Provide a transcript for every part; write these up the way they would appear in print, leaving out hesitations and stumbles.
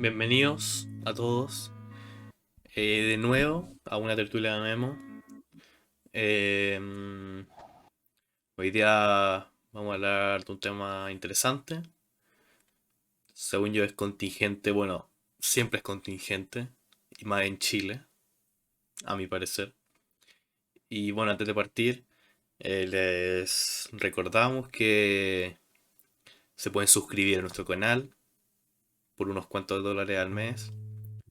Bienvenidos a todos de nuevo a una tertulia de Memo. Eh, Hoy día vamos a hablar de un tema interesante. Según yo es contingente, bueno, siempre es contingente, y más en Chile, a mi parecer. Y bueno, antes de partir, les recordamos que se pueden suscribir a nuestro canal por unos cuantos dólares al mes.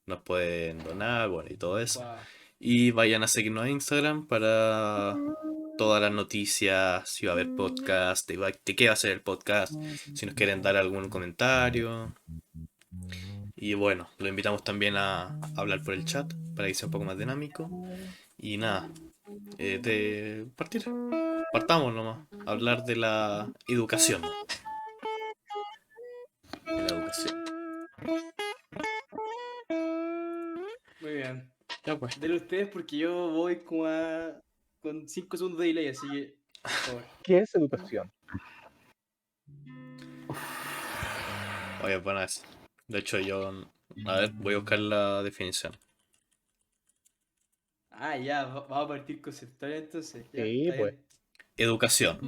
Nos pueden donar, bueno, y todo eso. Wow. Y vayan a seguirnos en Instagram para todas las noticias, si va a haber podcast, de qué va a ser el podcast, si nos quieren dar algún comentario. Y bueno, lo invitamos también a hablar por el chat para que sea un poco más dinámico. Y nada, de partir. Partamos nomás. Hablar de la educación. De la educación. Muy bien. Ya pues. Denle ustedes porque yo voy con 5 segundos de delay, así que, por favor. ¿Qué es educación? Oye, bueno, eso. De hecho, yo. A ver, voy a buscar la definición. Ah, ya, vamos a partir conceptual entonces. Ya, Sí, está pues. bien. Educación.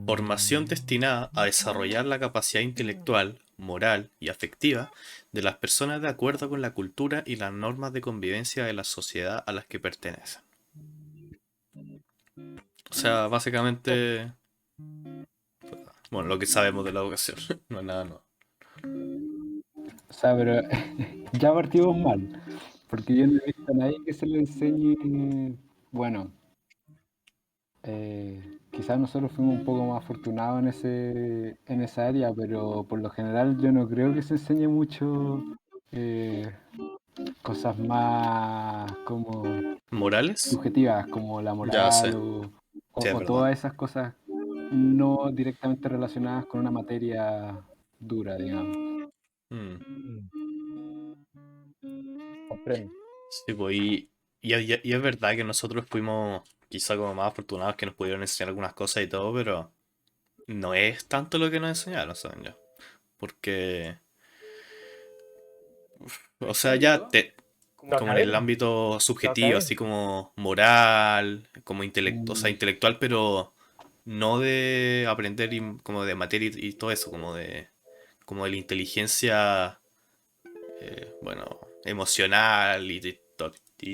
Formación destinada a desarrollar la capacidad intelectual, moral y afectiva de las personas de acuerdo con la cultura y las normas de convivencia de la sociedad a las que pertenecen. O sea, básicamente, bueno, lo que sabemos de la educación. No es nada nuevo. O sea, pero ya partimos mal, porque yo no he visto a nadie que se le enseñe, bueno, quizás nosotros fuimos un poco más afortunados en esa área, pero por lo general yo no creo que se enseñe mucho eh, cosas más como ¿Morales? subjetivas, como la Ya sé, moral sí, es o verdad. todas esas cosas no directamente relacionadas con una materia dura, digamos. Mm, Comprendo. sí, pues, y es verdad que nosotros fuimos quizá como más afortunados que nos pudieron enseñar algunas cosas y todo, pero no es tanto lo que nos enseñaron, ¿saben yo? Porque, ¿Por o sea, ejemplo? Lo como en el académico. ámbito Lo subjetivo, así académico. como moral, como o sea, Mm, intelectual, pero no de aprender como de materia y todo eso, como de la inteligencia, bueno, emocional y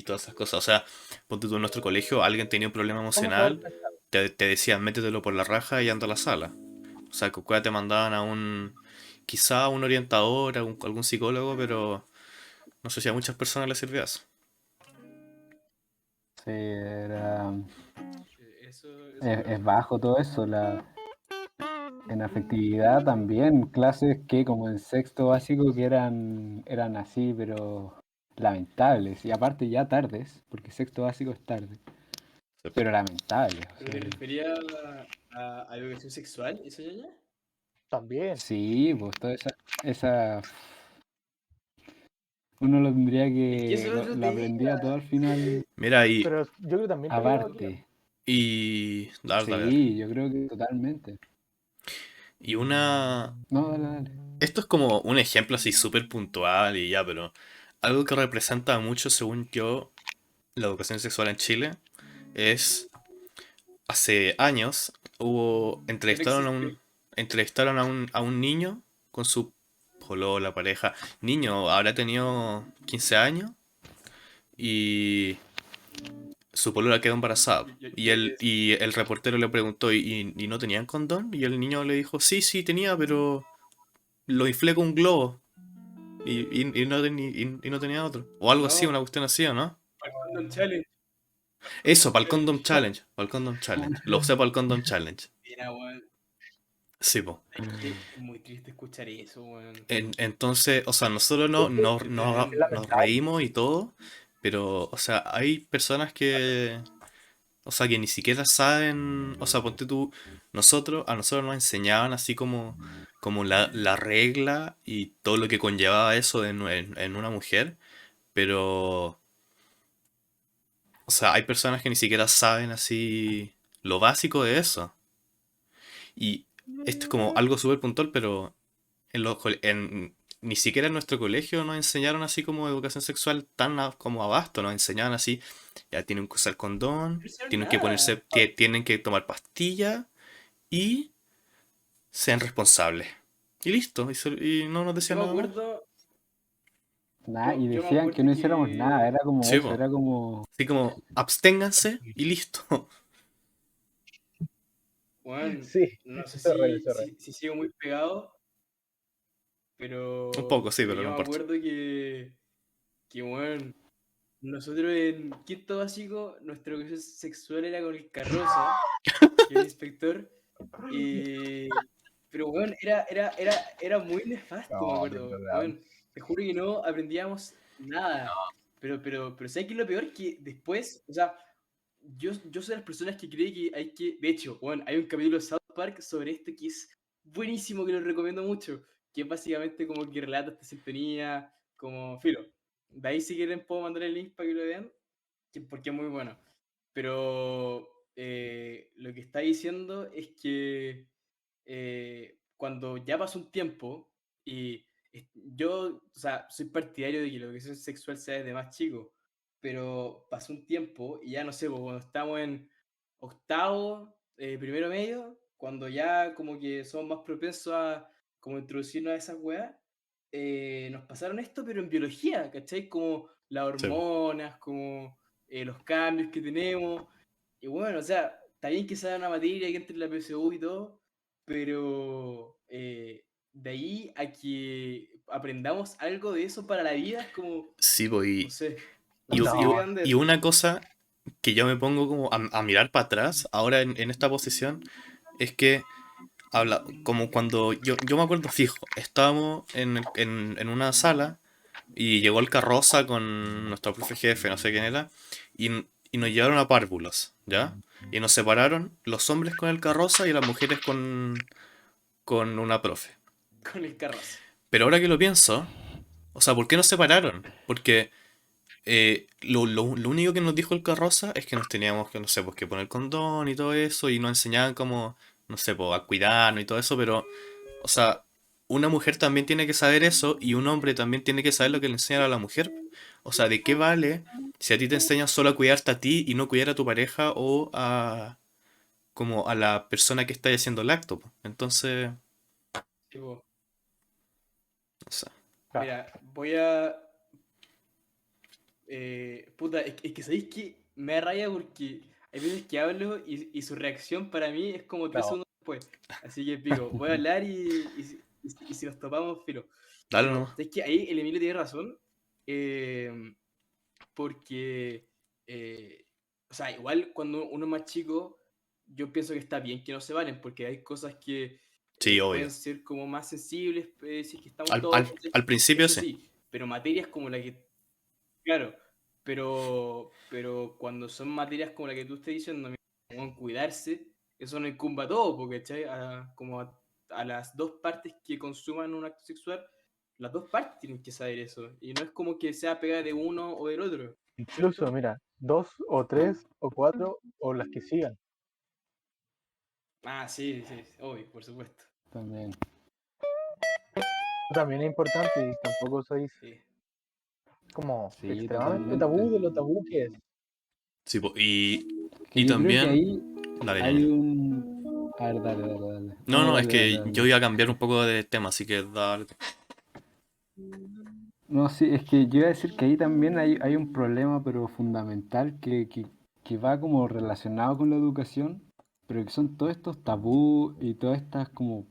todas esas cosas. O sea, ponte tú en nuestro colegio, alguien tenía un problema ¿Cómo saber emocional, pensar? te decían métetelo por la raja y anda a la sala. O sea, que te mandaban quizá a un orientador, algún psicólogo, pero no sé si a muchas personas les sirvió eso. Sí, era, Eso es es verdad. bajo todo eso. En afectividad también, clases que como en sexto básico que eran así, pero lamentables. Y aparte ya tardes, porque sexto básico es tarde, Sí, pero lamentables. O ¿Pero te sea, refería a educación sexual, eso ya ya? también. Sí, pues toda esa uno lo tendría Es que que, eso es otro lo aprendía todo tema. al final mira, Pero yo creo que también te quedaba claro. y, Aparte. dale, dale, dale. Sí, yo creo que totalmente. Y una, No, dale, dale. esto es como un ejemplo así súper puntual y ya, pero algo que representa mucho, según yo, la educación sexual en Chile es, hace años, Que no existe. a un niño con su la pareja. Niño habrá tenido 15 años y su polola quedó embarazada. Y el reportero le preguntó, ¿y no tenían condón? Y el niño le dijo, sí, sí tenía, pero lo inflé con un globo. Y no tenía otro. O algo así, No, una cuestión así, ¿o no? al Condom Challenge. Eso, Condom para el Condom Challenge. Challenge. Para el Condom Challenge. Lo usé para el Condom Challenge. Mira, weón. Sí, po. Es que es muy triste escuchar eso, weón. Entonces, o sea, nosotros Es tremendo. nos reímos y todo, pero, o sea, hay personas o sea, que ni siquiera saben, o sea, ponte tú, a nosotros nos enseñaban así como la regla y todo lo que conllevaba eso en una mujer, pero, o sea, hay personas que ni siquiera saben así lo básico de eso. Y esto es como algo súper puntual, pero en ni siquiera en nuestro colegio nos enseñaron así como educación sexual tan como abasto, nos enseñaban así, ya tienen que usar condón, No hicieron tienen que ponerse, nada. tienen que tomar pastillas y sean responsables. Y listo, y no nos Yo decían me nada más. acuerdo, Nada, y yo me decían que acuerdo no hiciéramos nada, que, era como Sí, eso, po. era como... Así como absténganse y listo. bueno, Sí, no sé sorry, si, sorry. si sigo muy pegado, Un poco, sí, pero pero no yo me importa. acuerdo que bueno, nosotros en quinto básico, nuestra educación sexual era con el Carroza, que es el inspector, pero bueno, era muy nefasto, me No, qué acuerdo. verdad. Bueno, te juro que no aprendíamos nada. Pero ¿sabes qué es lo peor? Que después, o sea, yo soy de las personas que cree que hay que. De hecho, bueno, hay un capítulo de South Park sobre esto que es buenísimo, que lo recomiendo mucho. Que es básicamente como que relata esta sintonía, como filo. De ahí, si quieren, puedo mandar el link para que lo vean, porque es muy bueno. Pero lo que está diciendo es que cuando ya pasó un tiempo y yo, o sea, soy partidario de que la educación sexual sea desde más chico, pero pasó un tiempo y ya no sé, pues, cuando estamos en octavo, primero medio, cuando ya como que somos más propensos a como introducirnos a esas weas, nos pasaron esto, pero en biología, ¿cachai? Como las Sí, po. hormonas, como los cambios que tenemos. Y bueno, o sea, está bien que sea una materia que entre en la PSU y todo, pero de ahí a que aprendamos algo de eso para la vida es como, Sí, po, no sé, no y, sé qué No, opinan de y eso. una cosa que yo me pongo como a mirar para atrás, ahora en esta posición, es que como cuando yo me acuerdo fijo, estábamos en una sala y llegó el carroza con nuestro profe jefe, no sé quién era, y nos llevaron a párvulos, ¿ya? Y nos separaron los hombres con el carroza y las mujeres con una profe. Con el carroza. Pero ahora que lo pienso, o sea, ¿por qué nos separaron? Porque lo único que nos dijo el carroza es que nos teníamos que, no sé, pues que poner condón y todo eso, y nos enseñaban como, no sé, pues a cuidarnos y todo eso, pero, o sea, una mujer también tiene que saber eso y un hombre también tiene que saber lo que le enseñan a la mujer. O sea, ¿de qué vale si a ti te enseñan solo a cuidarte a ti y no cuidar a tu pareja o a como a la persona que está haciendo el acto, po? Entonces, Tipo, no sé. claro. mira, voy a... puta, es que sabéis que me da raya porque hay veces que hablo y su reacción para mí es como tres No, segundos después. Así que pico, voy a hablar y si nos topamos, filo. Dale Pero nomás. es que ahí el Emilio tiene razón. eh, Porque, o sea, igual cuando uno es más chico, yo pienso que está bien que no se valen, porque hay cosas que Sí, pueden obvio. ser como más sensibles, si es que estamos Al, todos, al, ¿cachai? al principio Eso sí. sí, pero materias como la que, claro, pero cuando son materias como la que tú estás diciendo, como en cuidarse, eso no incumbe a todo, porque, ¿cachai? Como a las dos partes que consuman un acto sexual, las dos partes tienen que saber eso, y no es como que sea pega de uno o del otro. incluso, ¿Cierto? mira, 2 o 3 o 4 o las que sigan. Ah, sí, sí, obvio, por supuesto. También. También es importante y tampoco sois Sí. como Sí, extremadamente totalmente. tabú de lo tabú que es. Sí, po, Que y yo creo que también... ahí Dale, hay ñaño. un... A ver, dale, dale, dale. No, No, no, es dale, dale, que yo dale. iba a cambiar un poco de tema, así que dale. No, sí, es que yo iba a decir que ahí también hay un problema, pero fundamental, que va como relacionado con la educación, pero que son todos estos tabús y todas estas como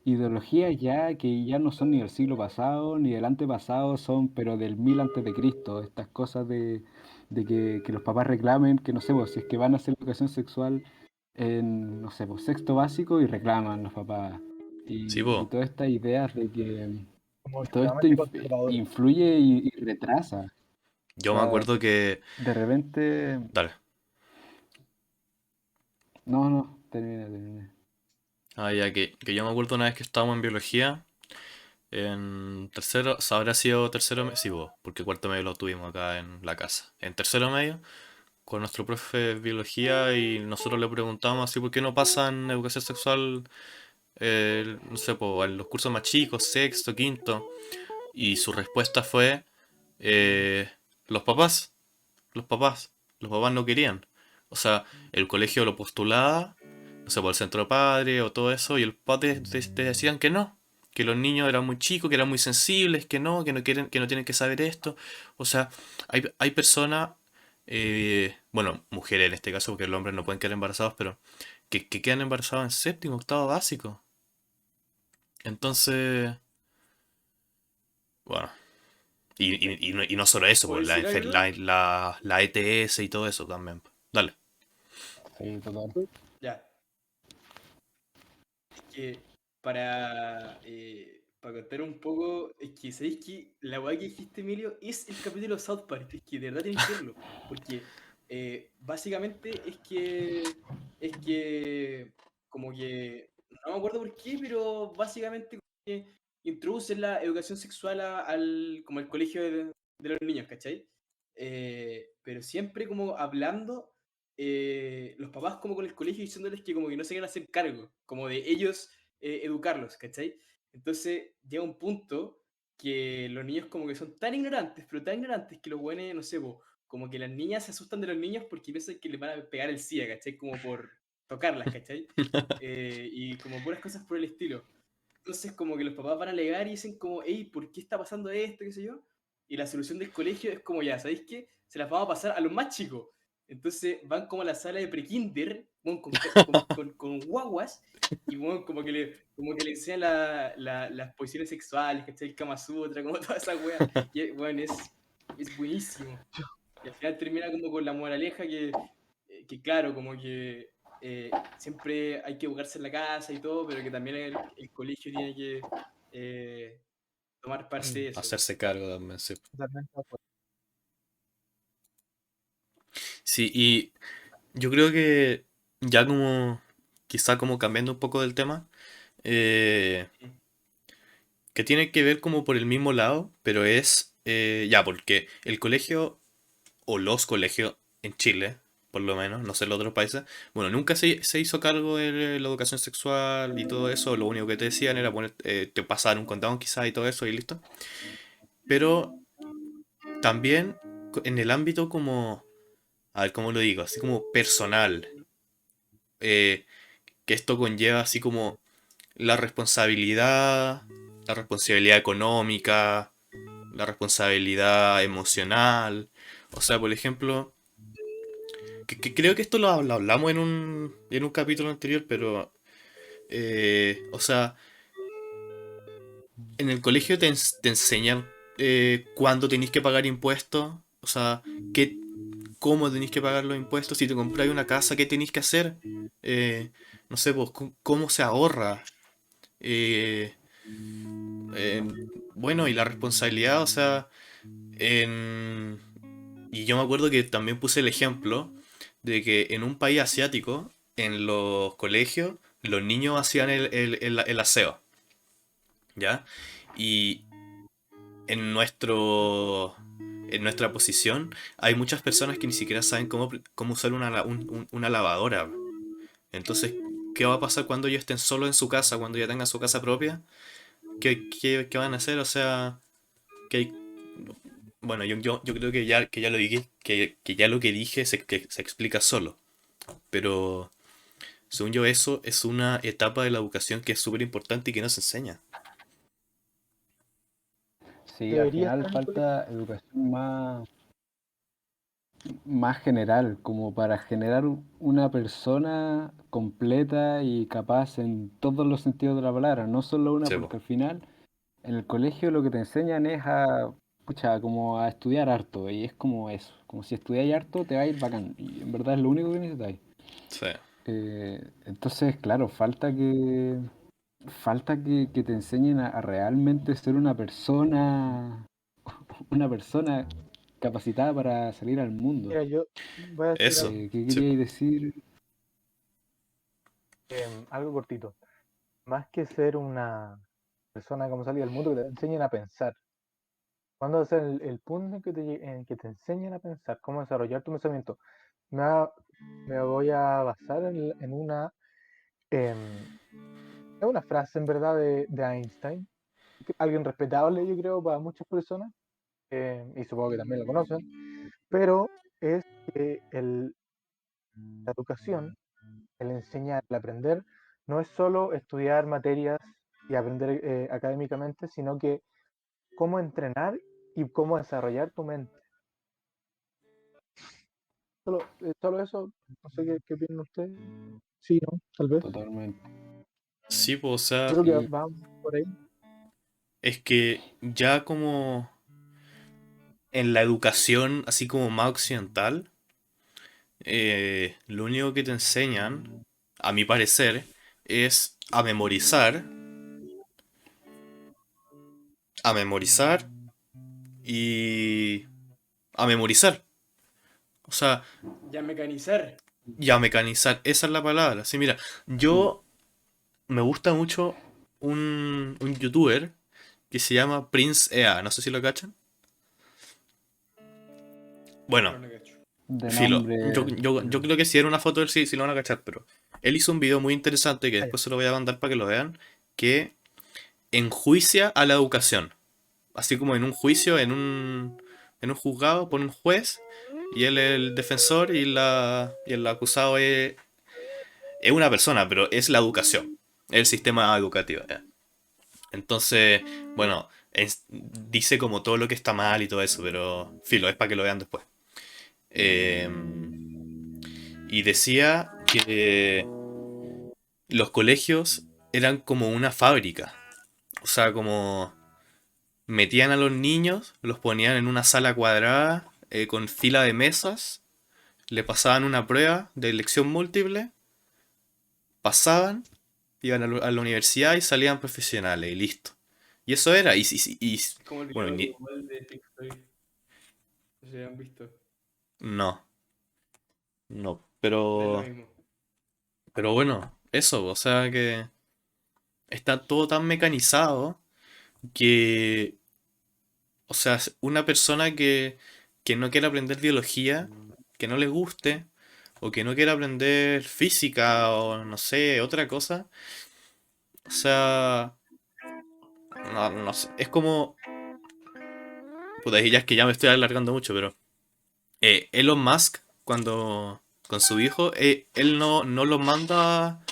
ideologías ya que ya no son ni del siglo pasado ni del antepasado, son pero del 1000 antes de Cristo. Estas cosas de que los papás reclamen, que no sé, pues, si es que van a hacer educación sexual en, no sé, pues, sexto básico y reclaman los papás. Sí, Y po, todas estas ideas de que Como todo esto extremadamente conservador. influye y retrasa. O yo me sea, acuerdo que... de repente... Dale. No, no, termina, termina. Ah, ya que yo me acuerdo una vez que estábamos en biología, en tercero, o sea, habrá sido tercero medio, sí, po, porque cuarto medio lo tuvimos acá en la casa. En tercero medio, con nuestro profe de biología y nosotros le preguntamos así, ¿por qué no pasan educación sexual no sé, po, en los cursos más chicos, sexto, quinto, y su respuesta fue, eh, los papás, los papás, los papás no querían. O sea, el colegio lo postulaba, no sé, por el centro de padres o todo eso, y los padres te decían que los niños eran muy chicos, que eran muy sensibles, que no quieren, que no tienen que saber esto. O sea, hay personas, bueno, mujeres en este caso, porque los hombres no pueden quedar embarazados, pero que quedan embarazados en séptimo, octavo básico. Entonces, bueno, y no solo eso, ¿Puedo pues decir algo? la ETS y todo eso también. Dale. Sí, total. Ya. Es que para contar un poco, es que sabéis que la weá que dijiste, Emilio, es el capítulo de South Park. Es que de verdad tenéis que verlo. Porque básicamente es que como que no me acuerdo por qué, pero básicamente como que introducen la educación sexual como al colegio de los niños, ¿cachai? Pero siempre como hablando los papás como con el colegio diciéndoles que como que no se quieren hacer cargo, como de ellos educarlos, ¿cachai? Entonces llega un punto que los niños como que son tan ignorantes, pero tan ignorantes que los buenos, no sé, como que las niñas se asustan de los niños porque piensan que les van a pegar el SIDA, ¿cachai? Como por tocarlas, ¿cachai? Y como puras cosas por el estilo. Entonces como que los papás van a alegar y dicen como, hey, ¿por qué está pasando esto? ¿Qué sé yo? Y la solución del colegio es como, ya, ¿sabéis qué? Se las vamos a pasar a los más chicos. Entonces van como a la sala de prekinder, bueno, con guaguas, y bueno, como que le enseñan las posiciones sexuales, ¿cachai? El Kama Sutra, como toda esa wea. Y bueno, es buenísimo. Y al final termina como con la moraleja que claro, como que siempre hay que educarse en la casa y todo, pero que también el colegio tiene que tomar parte de eso. Hacerse cargo también, sí. Totalmente de acuerdo. Sí, y yo creo que ya como, quizá como cambiando un poco del tema, eh, Mm. que tiene que ver como por el mismo lado, pero es, ya, porque el colegio o los colegios en Chile, por lo menos, no sé en los otros países, bueno, nunca se hizo cargo de la educación sexual y todo eso, lo único que te decían era poner, te pasaban un condón quizás y todo eso y listo. Pero también en el ámbito como, a ver cómo lo digo, así como personal, eh, que esto conlleva así como la responsabilidad económica, la responsabilidad emocional. O sea, por ejemplo, que creo que esto lo hablamos en un capítulo anterior, pero, o sea, en el colegio te enseñan cuándo tenéis que pagar impuestos, o sea, cómo tenéis que pagar los impuestos, si te compráis una casa, qué tenéis que hacer, eh, no sé, pues, cómo se ahorra. eh, bueno, y la responsabilidad, o sea, en... y yo me acuerdo que también puse el ejemplo de que en un país asiático, en los colegios, los niños hacían el aseo, ¿ya? Y en en nuestra posición hay muchas personas que ni siquiera saben cómo usar una lavadora. Entonces, ¿qué va a pasar cuando ellos estén solos en su casa, cuando ya tengan su casa propia? ¿Qué van a hacer? O sea, que hay- bueno, yo creo que ya lo dije, que ya lo que dije que se explica solo. Pero según yo eso es una etapa de la educación que es súper importante y que no se enseña. Sí, al Debería final estar en el colegio. falta educación más general, como para generar una persona completa y capaz en todos los sentidos de la palabra, no solo una, Sí, po. porque al final en el colegio lo que te enseñan es pucha, como a estudiar harto, y es como eso, como si estudiáis harto te va a ir bacán, y en verdad es lo único que necesitáis. Sí. Entonces, claro, falta que te enseñen a realmente ser una persona capacitada para salir al mundo. Mira, yo voy a decir Eso. ¿Qué Sí, po. queríais decir? algo cortito. Más que ser una persona como salir al mundo, que te enseñen a pensar. ¿Cuándo es el punto en que te enseñen a pensar, cómo desarrollar tu pensamiento? Me, va- me voy a basar en una em, Es una frase en verdad de Einstein, alguien respetable yo creo para muchas personas, y supongo que también lo conocen, pero es que la educación, el enseñar, el aprender, no es solo estudiar materias y aprender académicamente, sino que cómo entrenar y cómo desarrollar tu mente. Solo eso, no sé qué opinan ustedes. Sí, ¿no? Tal vez. Totalmente. Sí, pues, o sea, Creo que Sí, va por ahí. es que ya como en la educación, así como más occidental, lo único que te enseñan, a mi parecer, es a memorizar y a memorizar. O sea, Ya mecanizar. y a mecanizar. Esa es la palabra. Sí, mira, yo me gusta mucho un youtuber que se llama Prince EA. No sé si lo cachan. Bueno, No, no cacho. de filo. nombre. Yo creo que si era una foto de él, sí, sí lo van a cachar, pero él hizo un video muy interesante que Ah, ya. después se lo voy a mandar para que lo vean, que enjuicia a la educación. Así como en un juicio, en un juzgado, por un juez, y él es el defensor y el acusado es una persona, pero es la educación, es el sistema educativo. ¿Ya? Entonces, bueno, dice como todo lo que está mal y todo eso, pero filo, es para que lo vean después. Eh, y decía que los colegios eran como una fábrica. O sea, como metían a los niños, los ponían en una sala cuadrada con fila de mesas, le pasaban una prueba de elección múltiple, pasaban, iban a la universidad y salían profesionales y listo. Y eso era, Es como el bueno, video igual de TikTok. No sé si han visto. no, no, No es lo mismo. pero bueno, eso, o sea que está todo tan mecanizado que, o sea, una persona que no quiere aprender biología, que no le guste, o que no quiera aprender física o no sé, otra cosa, o sea, no sé, es como, puta, ya es que ya me estoy alargando mucho, pero Elon Musk, cuando con su hijo, él no los manda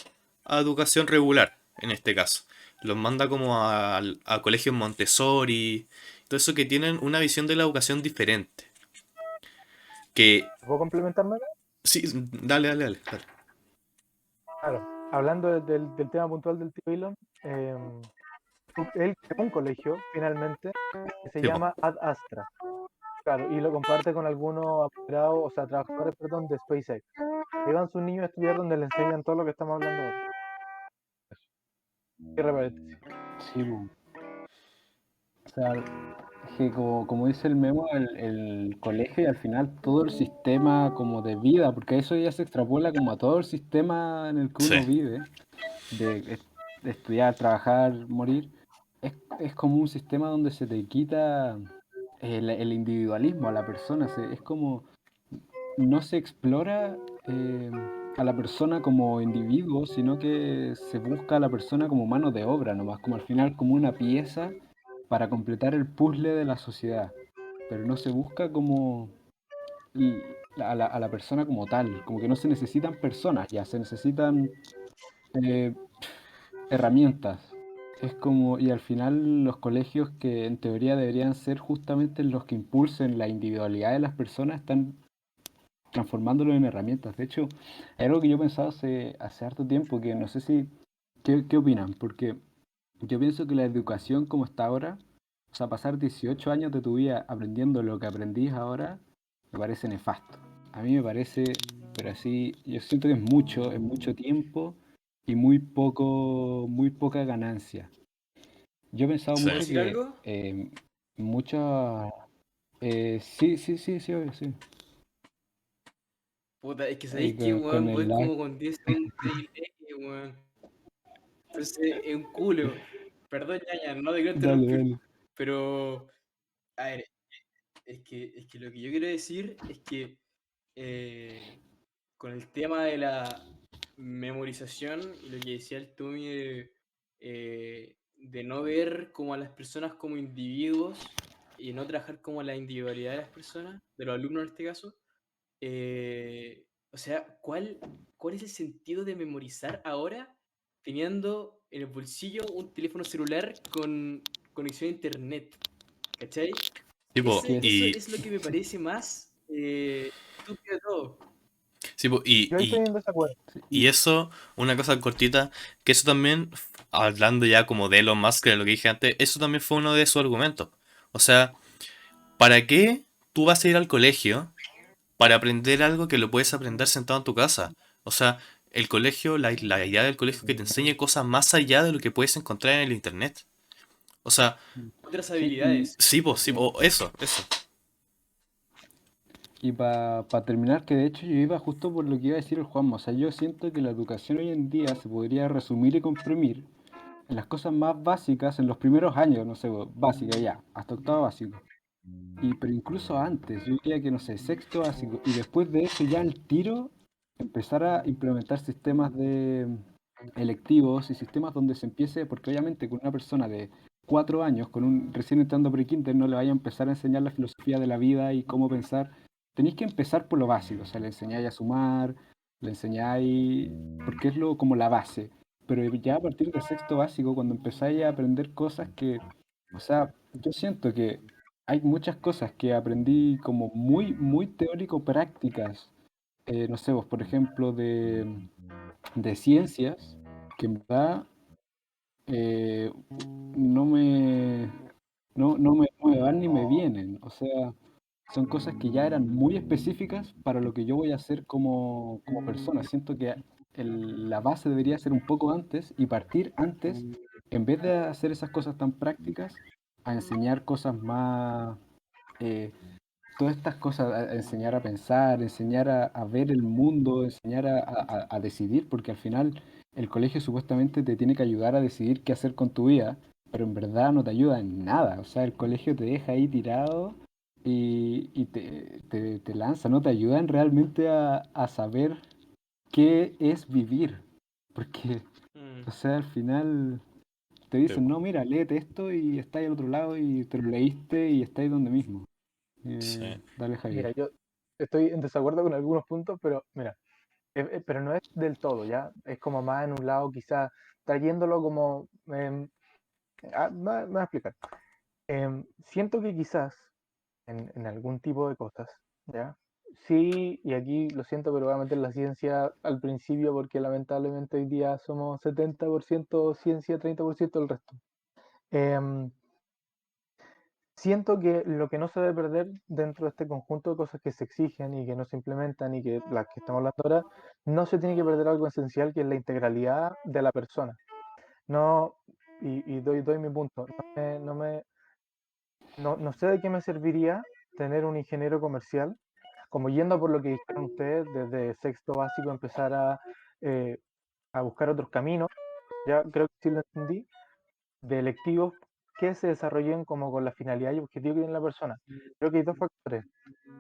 a educación regular, en este caso. Los manda como a colegios Montessori, todo eso que tienen una visión de la educación diferente. Que, ¿Puedo complementarme acá? sí, dale. Claro. Hablando del tema puntual del tío Elon, él creó un colegio finalmente que se Sí, po. llama Ad Astra. Claro, y lo comparte con algunos apoderados, o sea, trabajadores, perdón, de SpaceX. Ahí van sus niños a estudiar donde le enseñan todo lo que estamos hablando ahora. Eso. Cierre paréntesis. Sí, po. O sea, es que como dice el memo, el colegio y al final todo el sistema como de vida, porque eso ya se extrapola como a todo el sistema en el que Sí, uno vive, de estudiar, trabajar, morir, es como un sistema donde se te quita el individualismo a la persona, es como no se explora eh, a la persona como individuo, sino que se busca a la persona como mano de obra, nomás, como al final como una pieza para completar el puzzle de la sociedad, pero no se busca como a la persona como tal, como que no se necesitan personas, ya se necesitan eh, herramientas. Es como, y al final los colegios que en teoría deberían ser justamente los que impulsen la individualidad de las personas están transformándolo en herramientas. De hecho, hay algo que yo pensaba hace harto tiempo, que no sé si, ¿qué opinan? Porque yo pienso que la educación como está ahora, o sea, pasar 18 años de tu vida aprendiendo lo que aprendís ahora, me parece nefasto. A mí me parece, pero así, yo siento que es mucho tiempo y muy poca ganancia. Yo he pensado sí. ¿Puedo mucho decir que algo? muchas... sí, obvio, sí. Puta, es que sabéis que, Con weón, el voy lag. como con 10 segundos de delay, weón. Entonces, es un culo. Perdón, ñaña, no te quiero Dale, interrumpir. dale. Pero, a ver, es que lo que yo quiero decir es que eh, con el tema de la memorización y lo que decía el Tommy de no ver como a las personas como individuos y no trabajar como la individualidad de las personas, de los alumnos en este caso. O sea, ¿cuál es el sentido de memorizar ahora teniendo en el bolsillo un teléfono celular con conexión a internet? ¿Cachai? Tipo, Que Eso y, es lo que me parece más estúpido de todo. sí, po, Yo ahí estoy en desacuerdo. y eso, una cosa cortita, que eso también, hablando ya como de Elon Musk, de lo que dije antes, eso también fue uno de sus argumentos. O sea, ¿para qué tú vas a ir al colegio para aprender algo que lo puedes aprender sentado en tu casa? O sea, el colegio, la idea del colegio es que te enseñe cosas más allá de lo que puedes encontrar en el internet. O sea, Otras sí, y, habilidades. sí, po, eso. y para terminar, que de hecho yo iba justo por lo que iba a decir el Juanma. O sea, yo siento que la educación hoy en día se podría resumir y comprimir en las cosas más básicas, en los primeros años, no sé, básica ya, hasta octavo básico. Pero incluso antes, yo diría que, no sé, sexto básico, y después de eso ya al tiro, empezar a implementar sistemas de electivos y sistemas donde se empiece, porque obviamente con una persona de 4 años, con un recién entrando pre-kinder, no le vaya a empezar a enseñar la filosofía de la vida y cómo pensar. Tenéis que empezar por lo básico, o sea, le enseñáis a sumar, le enseñáis, porque es lo, como la base. Pero ya a partir de sexto básico, cuando empezáis a aprender cosas que, o sea, yo siento que hay muchas cosas que aprendí como muy, muy teórico prácticas. No sé, vos, por ejemplo, de ciencias, que en verdad eh, no me, no me van ni me vienen. O sea, son cosas que ya eran muy específicas para lo que yo voy a hacer como persona. Siento que la base debería ser un poco antes y partir antes, en vez de hacer esas cosas tan prácticas, a enseñar cosas más, eh, todas estas cosas, a enseñar a pensar, enseñar a ver el mundo, enseñar a decidir, porque al final el colegio supuestamente te tiene que ayudar a decidir qué hacer con tu vida, pero en verdad no te ayuda en nada. O sea, el colegio te deja ahí tirado y te lanza, no te ayudan realmente a saber qué es vivir. Porque, Mm. o sea, al final te Sí, dicen, po. no, mira, léete esto y está ahí al otro lado y te lo leíste y está ahí donde mismo. Sí. Dale, Mira, Javier. yo estoy en desacuerdo con algunos puntos, pero mira, pero no es del todo, ¿ya? Es como más en un lado, quizás trayéndolo como... me voy a explicar. Siento que quizás en algún tipo de cosas, ¿ya? Sí, y aquí lo siento, pero voy a meter la ciencia al principio porque lamentablemente hoy día somos 70% ciencia, 30% el resto. Em, Siento que lo que no se debe perder dentro de este conjunto de cosas que se exigen y que no se implementan y que las que estamos hablando ahora, no se tiene que perder algo esencial que es la integralidad de la persona. No, y doy mi punto. No sé de qué me serviría tener un ingeniero comercial, como yendo por lo que dijeron ustedes, desde sexto básico empezar eh, a buscar otros caminos, ya creo que sí lo entendí, de electivos que se desarrollen como con la finalidad y objetivo que tiene la persona. Creo que hay dos factores.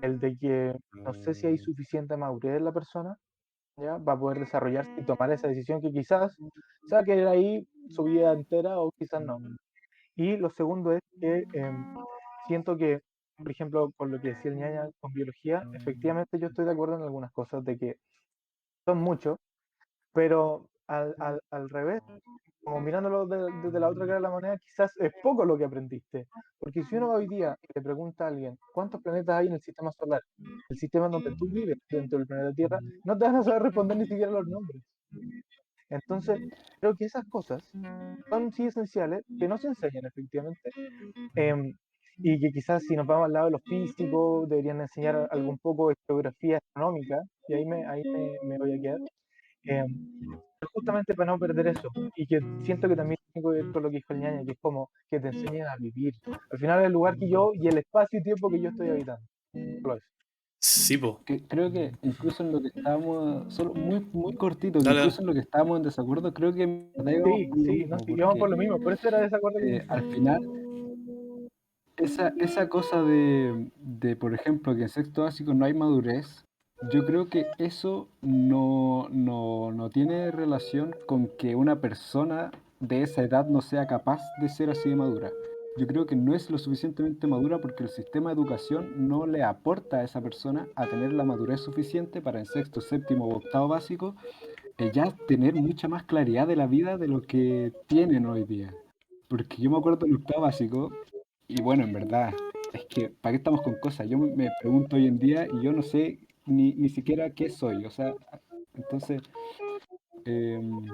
El de que no sé si hay suficiente madurez en la persona, ¿ya? Va a poder desarrollarse y tomar esa decisión que quizás se va a querer ahí su vida entera o quizás no. Y lo segundo es que siento que, por ejemplo, con lo que decía el ñaña con biología, efectivamente yo estoy de acuerdo en algunas cosas de que son muchos, pero al revés, como mirándolo desde la otra cara de la moneda, quizás es poco lo que aprendiste. Porque si uno va hoy día y le pregunta a alguien cuántos planetas hay en el sistema solar, el sistema en donde tú vives dentro del planeta Tierra, no te van a saber responder ni siquiera los nombres. Entonces, creo que esas cosas son sí esenciales, que no se enseñan efectivamente, em, y que quizás si nos vamos al lado de los físicos, deberían enseñar algo un poco de geografía astronómica, y me voy a quedar. em, Justamente para no perder eso. Y que siento que también tengo que ver con lo que dijo el ñaña, que es como que te enseñen a vivir. Al final el lugar que yo y el espacio y tiempo que yo estoy habitando. Solo eso. Sí, po. Creo que incluso en lo que estábamos, solo muy, muy cortito, que Dale, incluso dale. en lo que estábamos en desacuerdo, creo que en verdad íbamos Sí, por lo sí, no, mismo, sí, íbamos por porque lo mismo, por eso era desacuerdo con al final esa cosa por ejemplo, que en sexto básico no hay madurez, yo creo que eso no tiene relación con que una persona de esa edad no sea capaz de ser así de madura. Yo creo que no es lo suficientemente madura porque el sistema de educación no le aporta a esa persona a tener la madurez suficiente para en sexto, séptimo o octavo básico ya tener mucha más claridad de la vida de lo que tienen hoy día. Porque yo me acuerdo del octavo básico y bueno, en verdad, es que ¿para qué estamos con cosas? Yo me pregunto hoy en día y yo no sé ni siquiera qué soy. O sea, entonces em,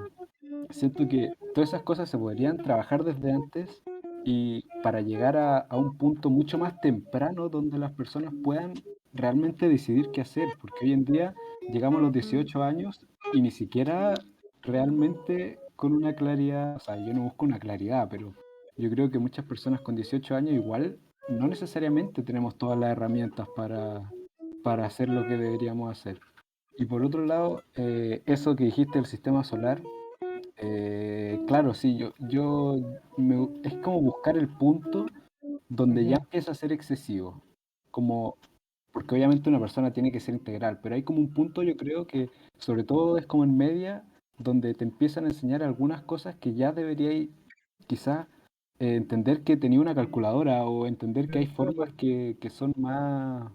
siento que todas esas cosas se podrían trabajar desde antes y para llegar a un punto mucho más temprano donde las personas puedan realmente decidir qué hacer, porque hoy en día llegamos a los 18 años y ni siquiera realmente con una claridad, o sea, yo no busco una claridad, pero yo creo que muchas personas con 18 años igual no necesariamente tenemos todas las herramientas para hacer lo que deberíamos hacer. Y por otro lado, eso que dijiste del sistema solar, claro, sí, es como buscar el punto donde ya Ujú. empieza a ser excesivo, como, porque obviamente una persona tiene que ser integral, pero hay como un punto, yo creo que sobre todo es como en media, donde te empiezan a enseñar algunas cosas que ya deberíais quizás entender que tenía una calculadora o entender que hay formas que son más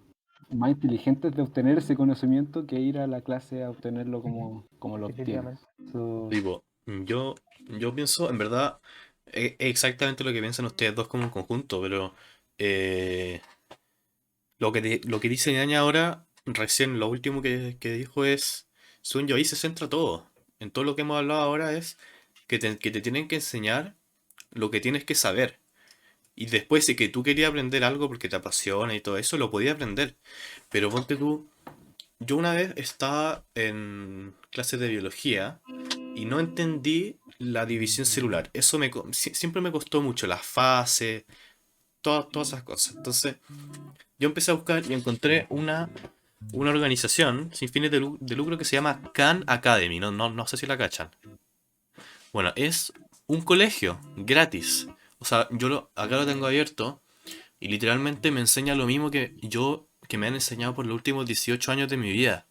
inteligentes de obtener ese conocimiento que ir a la clase a obtenerlo como lo obtienes. Definitivamente. Tipo, yo pienso, en verdad, exactamente lo que piensan ustedes dos como un conjunto, pero eh, lo que dice Ñaña ahora, recién lo último que dijo es, según yo, ahí se centra todo. En todo lo que hemos hablado ahora es que te tienen que enseñar lo que tienes que saber. Y después, si que tú querías aprender algo porque te apasiona y todo eso, lo podías aprender. Pero ponte tú, yo una vez estaba en clases de biología y no entendí la división celular. Eso siempre me costó mucho, las fases, todas esas cosas. Entonces, yo empecé a buscar y encontré una organización sin fines de lucro que se llama Khan Academy. No sé si la cachan. Bueno, es un colegio gratis. O sea, acá lo tengo abierto y literalmente me enseña lo mismo que me han enseñado por los últimos 18 años de mi vida.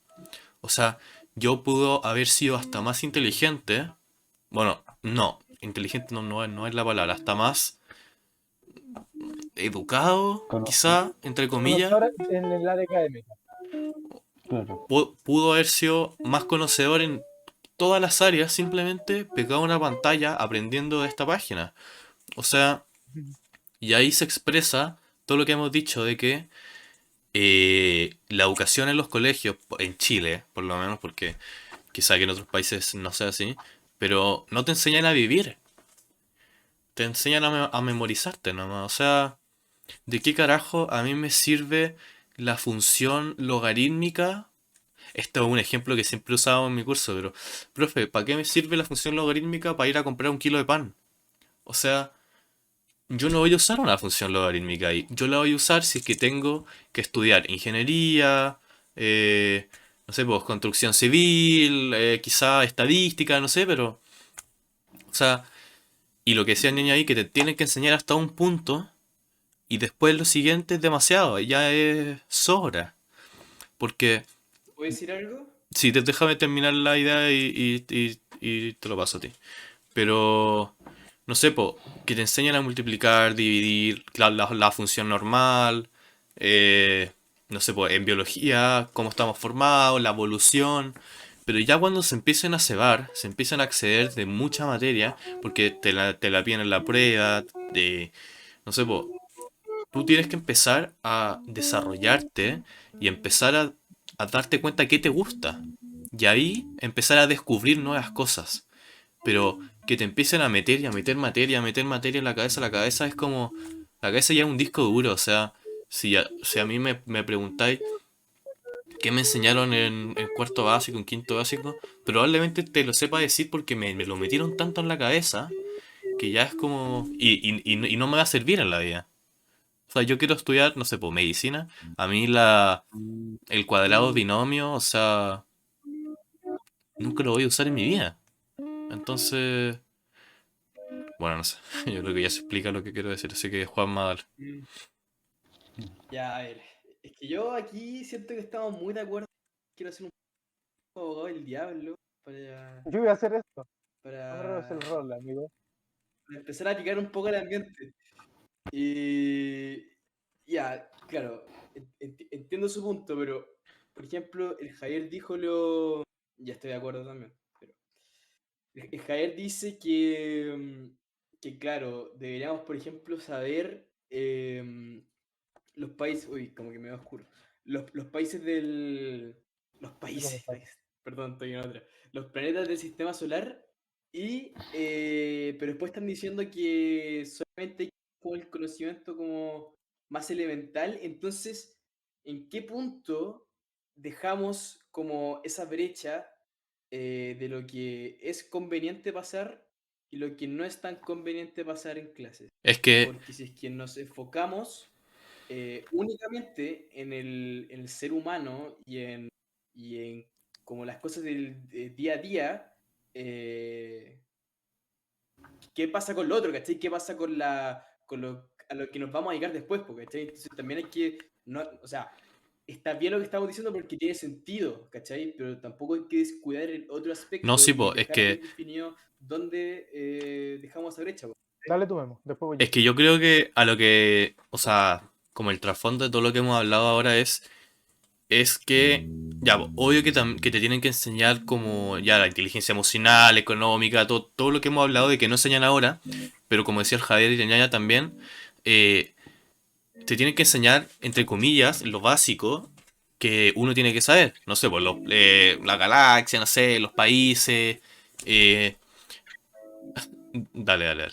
O sea, yo pudo haber sido hasta más inteligente. Bueno, no, inteligente no es la palabra, hasta más educado, Conoce, quizá, entre comillas. Conocedor en el área académica. claro. Pudo haber sido más conocedor en todas las áreas, simplemente pegado a una pantalla aprendiendo de esta página. O sea, y ahí se expresa todo lo que hemos dicho de que la educación en los colegios, en Chile, por lo menos, porque quizá que en otros países no sea así, pero no te enseñan a vivir, te enseñan a memorizarte nomás. O sea, ¿de qué carajo a mí me sirve la función logarítmica? Esto es un ejemplo que siempre he usado en mi curso, pero, profe, ¿para qué me sirve la función logarítmica para ir a comprar un kilo de pan? O sea, yo no voy a usar una función logarítmica ahí. Yo la voy a usar si es que tengo que estudiar ingeniería, no sé, pues construcción civil, quizá estadística, no sé, pero, o sea, y lo que decía el niño ahí, que te tienen que enseñar hasta un punto y después lo siguiente es demasiado, ya es sobra. Porque, ¿Puedo decir algo? si te déjame terminar la idea y te lo paso a ti. Pero, no sé, po, que te enseñan a multiplicar, dividir, la función normal, no sé, po, en biología, cómo estamos formados, la evolución. Pero ya cuando se empiecen a cebar, se empiezan a acceder de mucha materia, porque te la piden en la prueba, no sé, po, tú tienes que empezar a desarrollarte y empezar a darte cuenta qué te gusta. Y ahí empezar a descubrir nuevas cosas. Pero que te empiecen a meter y a meter materia en la cabeza es como. La cabeza ya es un disco duro, o sea, si a mí me preguntáis qué me enseñaron en cuarto básico, en quinto básico, probablemente te lo sepa decir porque me lo metieron tanto en la cabeza que ya es como. Y no me va a servir en la vida. O sea, yo quiero estudiar, no sé, pues medicina. A mí el cuadrado binomio, o sea, nunca lo voy a usar en mi vida. Entonces, bueno, no sé. Yo creo que ya se explica lo que quiero decir. Así que Juan Madal. Mm, Ya, a ver. Es que yo aquí siento que estamos muy de acuerdo. Quiero ser un poco abogado del diablo para, Yo voy a hacer esto. No me robes el para, rol, amigo. empezar a picar un poco el ambiente. Y ya, claro, entiendo su punto, pero por ejemplo, el Javier dijo lo. Ya estoy de acuerdo también. Pero el Javier dice que, claro, deberíamos, por ejemplo, saber los países. Uy, como que me va oscuro. Los países del. Los ¿Qué cosa países, pasa? perdón, estoy en otra. Los planetas del sistema solar. Pero después están diciendo que solamente hay como el conocimiento como más elemental. Entonces, ¿en qué punto dejamos como esa brecha de lo que es conveniente pasar y lo que no es tan conveniente pasar en clases? Es que, Porque si es que nos enfocamos únicamente en el ser humano y en como las cosas del día a día, eh, ¿qué pasa con lo otro? ¿Cachai? ¿Qué pasa a lo que nos vamos a llegar después? ¿Cachai? Entonces también hay que, no, o sea, está bien lo que estamos diciendo porque tiene sentido, ¿cachai? Pero tampoco hay que descuidar el otro no, aspecto sí, y po, dejar bien definido dónde dejamos esa brecha. Dale tú, Memo, después voy yo. es que yo creo que a lo que, o sea, como el trasfondo de todo lo que hemos hablado ahora es que, ya, po, obvio que, que te tienen que enseñar como ya la inteligencia emocional, económica, todo lo que hemos hablado de que no enseñan ahora, pero como decía el Javier y Ñaña también, eh, te tienen que enseñar, entre comillas, lo básico que uno tiene que saber. No sé, pues la galaxia, no sé, los países. eh, dale.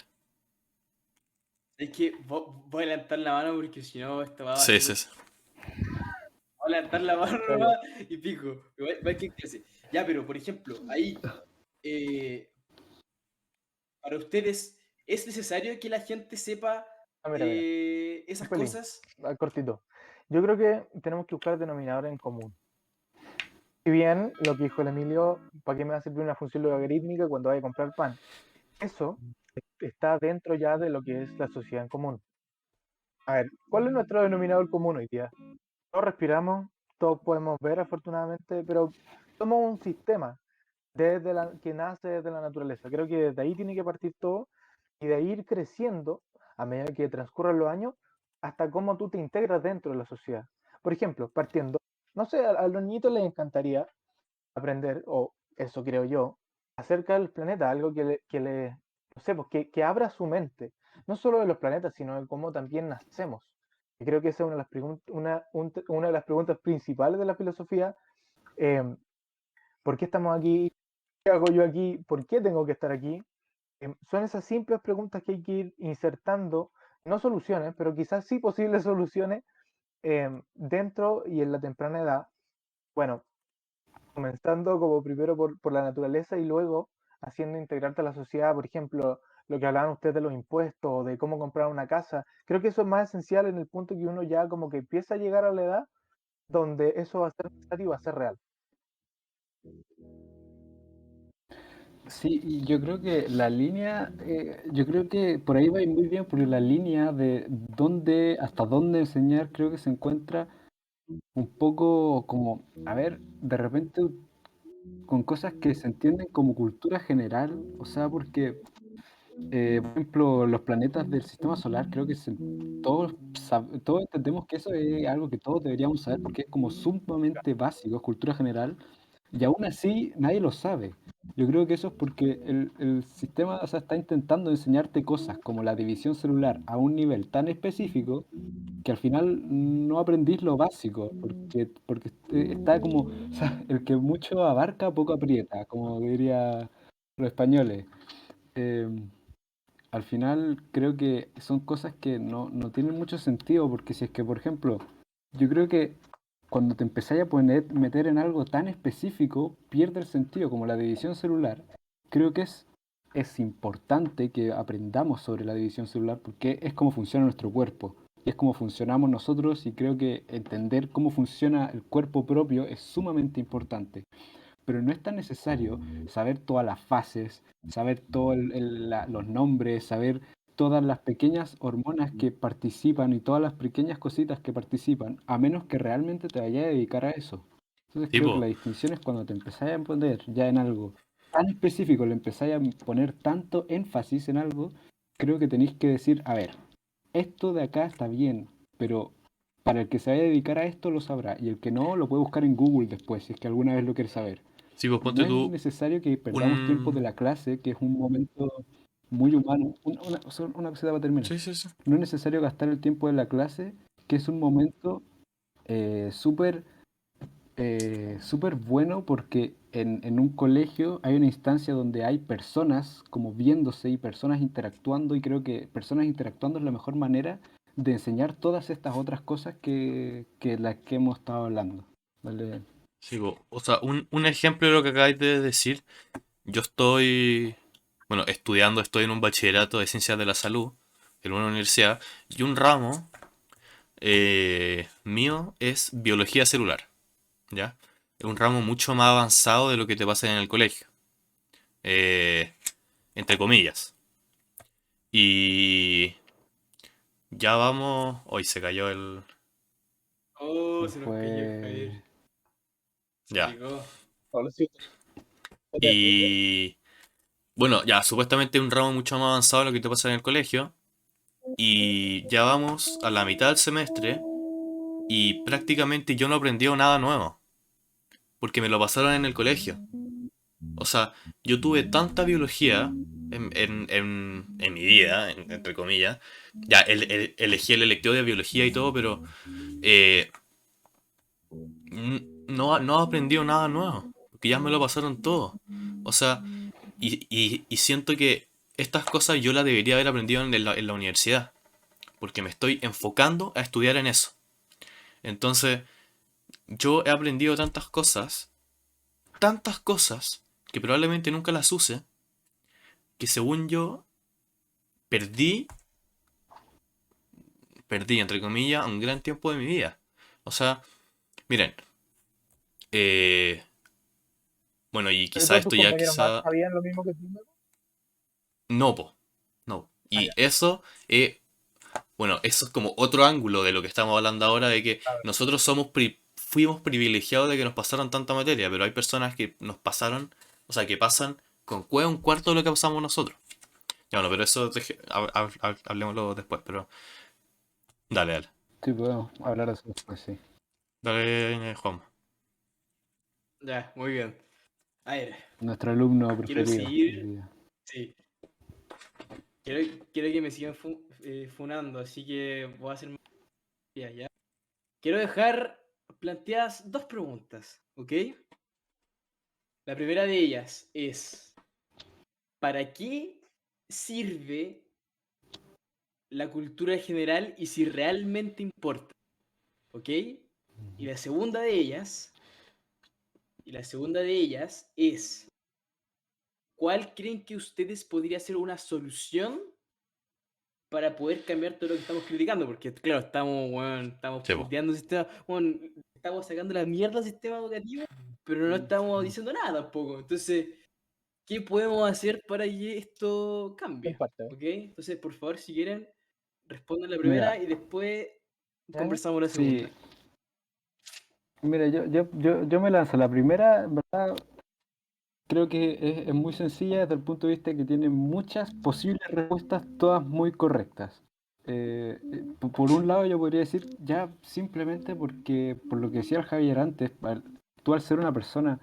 Es que voy a levantar la mano porque si no, esto va a Sí, ser. sí, sí. Voy a levantar la mano Dale. nomás y pico. Igual que clase. Ya, pero por ejemplo, ahí, eh, para ustedes, ¿es necesario que la gente sepa Mira, un esas pelín, cosas? cortito. Yo creo que tenemos que buscar denominadores en común. Si bien lo que dijo el Emilio, ¿para qué me va a servir una función logarítmica cuando vaya a comprar pan? Eso está dentro ya de lo que es la sociedad en común. A ver, ¿cuál es nuestro denominador común hoy día? Todos respiramos, todos podemos ver afortunadamente, pero somos un sistema que nace desde la naturaleza. Creo que desde ahí tiene que partir todo y de ahí ir creciendo a medida que transcurran los años hasta cómo tú te integras dentro de la sociedad. Por ejemplo, partiendo, no sé, a los niñitos les encantaría aprender, o eso creo yo, acerca del planeta, algo no sé, pues, que abra su mente, no solo de los planetas, sino de cómo también nacemos. Y creo que esa es una de las, una de las preguntas principales de la filosofía. eh, ¿Por qué estamos aquí? ¿Qué hago yo aquí? ¿Por qué tengo que estar aquí? Son esas simples preguntas que hay que ir insertando, no soluciones, pero quizás sí posibles soluciones dentro y en la temprana edad. Bueno, comenzando como primero por la naturaleza y luego haciendo integrarte a la sociedad, por ejemplo, lo que hablaban ustedes de los impuestos o de cómo comprar una casa. Creo que eso es más esencial en el punto que uno ya como que empieza a llegar a la edad donde eso va a ser necesario y va a ser real. Sí, y yo creo que la línea, yo creo que por ahí va a ir muy bien, porque la línea de dónde, hasta dónde enseñar, creo que se encuentra un poco como, a ver, de repente con cosas que se entienden como cultura general, o sea, porque, por ejemplo, los planetas del sistema solar, creo que todos entendemos que eso es algo que todos deberíamos saber, porque es como sumamente básico, es cultura general, y aún así nadie lo sabe. Yo creo que eso es porque el sistema, o sea, está intentando enseñarte cosas como la división celular a un nivel tan específico que al final no aprendís lo básico, porque está como, o sea, el que mucho abarca, poco aprieta, como diría los españoles. Eh, Al final creo que son cosas que no tienen mucho sentido, porque si es que, por ejemplo, yo creo que cuando te empezáis a meter en algo tan específico, pierde el sentido, como la división celular. Creo que es importante que aprendamos sobre la división celular porque es cómo funciona nuestro cuerpo y es cómo funcionamos nosotros, y creo que entender cómo funciona el cuerpo propio es sumamente importante, pero no es tan necesario saber todas las fases, saber todos los nombres, saber todas las pequeñas hormonas que participan y todas las pequeñas cositas que participan, a menos que realmente te vayas a dedicar a eso. Entonces creo que Tipo, la distinción es cuando te empezáis a poner ya en algo tan específico, le empezáis a poner tanto énfasis en algo, creo que tenéis que decir, a ver, esto de acá está bien, pero para el que se vaya a dedicar a esto lo sabrá, y el que no lo puede buscar en Google después, si es que alguna vez lo quiere saber. Sí, pues No ponte es tú necesario que perdamos tiempo de un... la clase, que es un momento muy humano. Solo una cosita para terminar. Sí, sí, sí. No es necesario gastar el tiempo de la clase, que es un momento súper súper bueno porque en un colegio hay una instancia donde hay personas como viéndose y personas interactuando y creo que personas interactuando es la mejor manera de enseñar todas estas otras cosas que las que hemos estado hablando. ¿Vale? Sí, pues, o sea, un ejemplo de lo que acabáis de decir, yo estoy, bueno, estudiando, estoy en un bachillerato de ciencias de la salud en una universidad y un ramo mío es biología celular, ¿ya? Es un ramo mucho más avanzado de lo que te pasa en el colegio, eh, entre comillas. Y ya vamos, hoy se cayó el... Oh, Se se nos cayó fue. Javier. Se Ya. picó. Ahora sí. Y bueno, ya, supuestamente es un ramo mucho más avanzado de lo que te pasa en el colegio. Y ya vamos a la mitad del semestre y prácticamente yo no aprendí nada nuevo, porque me lo pasaron en el colegio. O sea, yo tuve tanta biología en mi vida, entre comillas. Ya, elegí el electivo de biología y todo, pero eh, no he aprendido nada nuevo, porque ya me lo pasaron todo. O sea, y siento que estas cosas yo las debería haber aprendido en la universidad, porque me estoy enfocando a estudiar en eso. Entonces, yo he aprendido tantas cosas, que probablemente nunca las use, que según yo, perdí, perdí, entre comillas, un gran tiempo de mi vida. O sea, miren, eh, bueno, y ¿Pero quizá todos tus esto ya compañeros más quizá... sabían lo mismo que tú? ¿No? No, po, no. Ah, Y ya. eso, bueno, eso es como otro ángulo de lo que estamos hablando ahora, de que A ver, nosotros fuimos privilegiados de que nos pasaran tanta materia, pero hay personas que nos pasaron, o sea, que pasan con un cuarto de lo que pasamos nosotros. Ya, bueno, pero eso hablemoslo después, pero dale, dale. Sí, podemos hablar de eso después, sí. Dale, Juan. Ya, muy bien. A ver, Nuestro alumno quiero preferido hoy seguir. día. Sí, quiero que me sigan funando, así que voy a hacer más. Ya. Quiero dejar planteadas dos preguntas, ¿ok? La primera de ellas es, ¿para qué sirve la cultura general y si realmente importa? ¿Ok? Y la segunda de ellas, es, ¿cuál creen que ustedes podría ser una solución para poder cambiar todo lo que estamos criticando? Porque, claro, estamos Sí, po. puteando el sistema, estamos sacando la mierda al sistema educativo, pero no estamos diciendo nada tampoco. Entonces, ¿qué podemos hacer para que esto cambie? comparte. ¿Ok? Entonces, por favor, si quieren, respondan la Mira, primera y después ¿Ya? conversamos la sí, segunda. yo me lanzo. La primera, en verdad, creo que es muy sencilla desde el punto de vista que tiene muchas posibles respuestas, todas muy correctas. Por un lado, yo podría decir ya simplemente porque, por lo que decía el Javier antes, tú al ser una persona,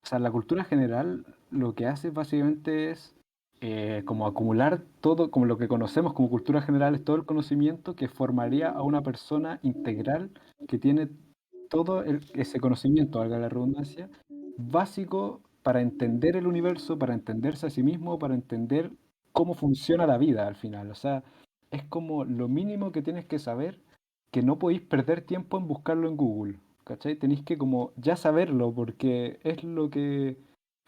o sea, la cultura general lo que hace básicamente es como acumular todo, como lo que conocemos como cultura general, es todo el conocimiento que formaría a una persona integral que tiene todo ese conocimiento, valga la redundancia, básico para entender el universo, para entenderse a sí mismo, para entender cómo funciona la vida al final. O sea, es como lo mínimo que tienes que saber, que no podéis perder tiempo en buscarlo en Google. ¿Cachai? Tenéis que como ya saberlo, porque es lo que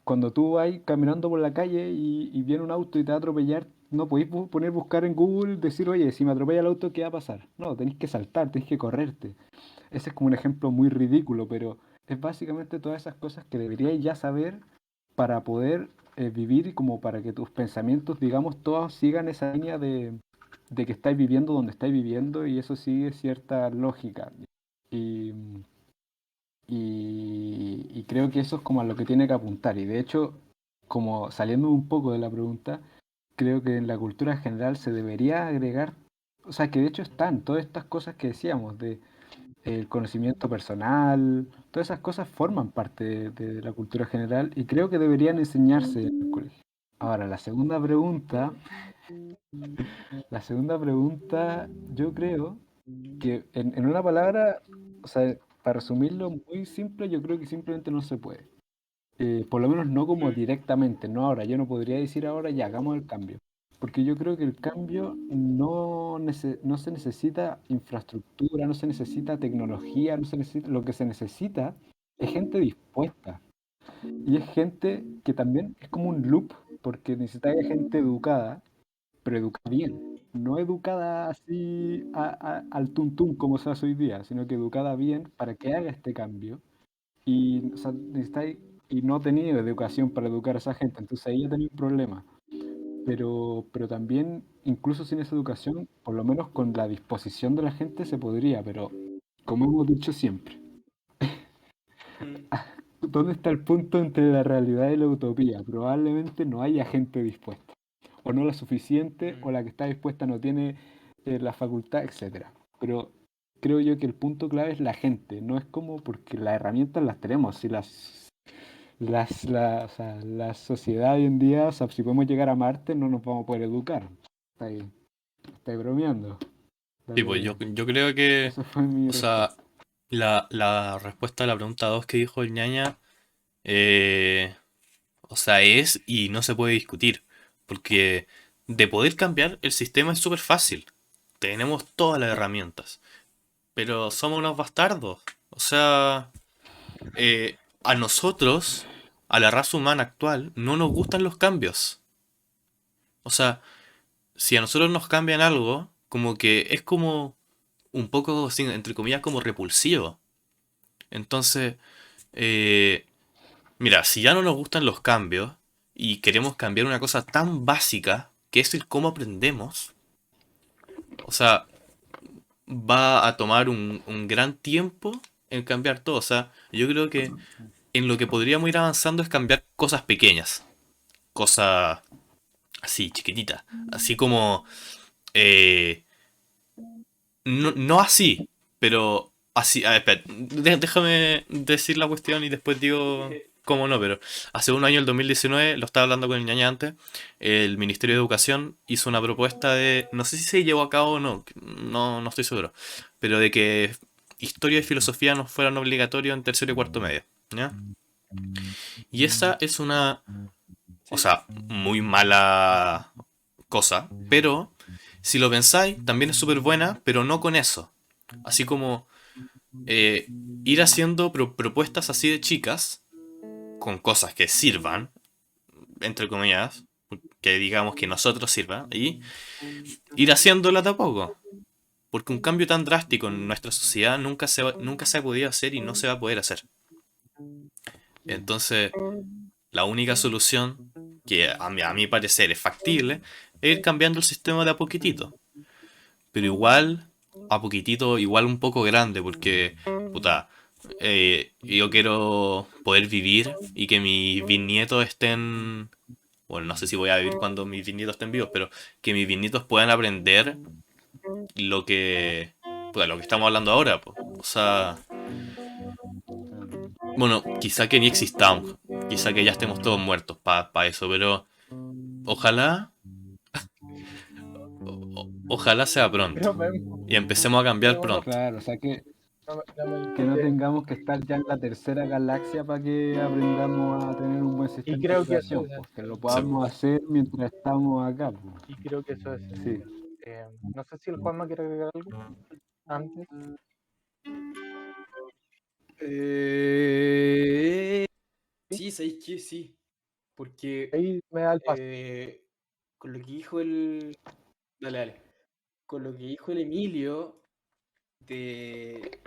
cuando tú vas caminando por la calle y viene un auto y te va a atropellar, no podéis poner buscar en Google, decir, oye, si me atropella el auto, ¿qué va a pasar? No, tenéis que saltar, tenéis que correrte. Ese es como un ejemplo muy ridículo, pero es básicamente todas esas cosas que deberíais ya saber para poder vivir y como para que tus pensamientos, digamos, todos sigan esa línea de que estáis viviendo donde estáis viviendo y eso sigue cierta lógica. Y, y creo que eso es como a lo que tiene que apuntar. Y de hecho, como saliendo un poco de la pregunta, creo que en la cultura general se debería agregar, o sea, que de hecho están todas estas cosas que decíamos, de el conocimiento personal, todas esas cosas forman parte de la cultura general y creo que deberían enseñarse en el colegio. Ahora, la segunda pregunta, yo creo que en una palabra, o sea, para resumirlo muy simple, yo creo que simplemente no se puede. Por lo menos no como directamente, no ahora. Yo no podría decir ahora ya hagamos el cambio. Porque yo creo que el cambio no se necesita infraestructura, no se necesita tecnología, no se necesita, lo que se necesita es gente dispuesta. Y es gente que también es como un loop, porque necesita gente educada, pero educada bien. No educada así al tuntún como se hace hoy día, sino que educada bien para que haga este cambio y, o sea, y no ha tenido educación para educar a esa gente, entonces ahí ya tenía un problema. Pero también, incluso sin esa educación, por lo menos con la disposición de la gente se podría, pero como hemos dicho siempre, ¿dónde está el punto entre la realidad y la utopía? Probablemente no haya gente dispuesta, o no la suficiente, o la que está dispuesta no tiene la facultad, etcétera. Pero creo yo que el punto clave es la gente, no es como porque las herramientas las tenemos, si o sea, la sociedad hoy en día, o sea, si podemos llegar a Marte, no nos vamos a poder educar. Está ahí bromeando. Sí, pues Dale, yo creo que, eso fue mi o respuesta. sea, la respuesta a la pregunta 2 que dijo el ñaña, eh, o sea, es y no se puede discutir. Porque de poder cambiar el sistema es súper fácil. Tenemos todas las herramientas. Pero somos unos bastardos. O sea, a nosotros, a la raza humana actual, no nos gustan los cambios. O sea, si a nosotros nos cambian algo, como que es como un poco, así, entre comillas, como repulsivo. Entonces, eh, mira, si ya no nos gustan los cambios y queremos cambiar una cosa tan básica, que es el cómo aprendemos, o sea, va a tomar un gran tiempo en cambiar todo. O sea, yo creo que en lo que podríamos ir avanzando es cambiar cosas pequeñas, cosas así, chiquititas, así como, eh, no así, pero así. A ver, espera, déjame decir la cuestión y después digo cómo no, pero hace un año, el 2019, lo estaba hablando con el ñaña antes, el Ministerio de Educación hizo una propuesta de, no sé si se llevó a cabo o no, no estoy seguro, pero de que historia y filosofía no fueran obligatorios en tercero y cuarto medio, ¿ya? Y esa es una, o Sí. sea, muy mala cosa, pero si lo pensáis, también es súper buena, pero no con eso. Así como ir haciendo propuestas así de chicas, con cosas que sirvan, entre comillas, que digamos que nosotros sirva, y ir haciéndola de a poco. Porque un cambio tan drástico en nuestra sociedad nunca se ha podido hacer y no se va a poder hacer. Entonces, la única solución, que a mi parecer es factible, es ir cambiando el sistema de a poquitito. Pero igual, a poquitito, igual un poco grande, porque, puta, yo quiero poder vivir y que mis bisnietos estén, bueno, no sé si voy a vivir cuando mis bisnietos estén vivos, pero que mis bisnietos puedan aprender lo que, puta, lo que estamos hablando ahora, po. O sea, bueno, quizá que ni existamos, quizá que ya estemos todos muertos para eso, pero ojalá, ojalá sea pronto Pero Memo, y empecemos a cambiar Memo, no, pronto. Claro, o sea, no me que no entiendes. tengamos que estar ya en la tercera galaxia para que aprendamos a tener un buen Y sistema de creo que eso educación, es, pues que lo Sí. podamos hacer mientras estamos acá, pues. y creo que eso es Sí. no sé si el Juanma quiere agregar algo antes. Eh, ¿Sí? sí, sabéis que sí. Porque Ahí me da el paso. con lo que dijo el. Dale, dale. Con lo que dijo el Emilio,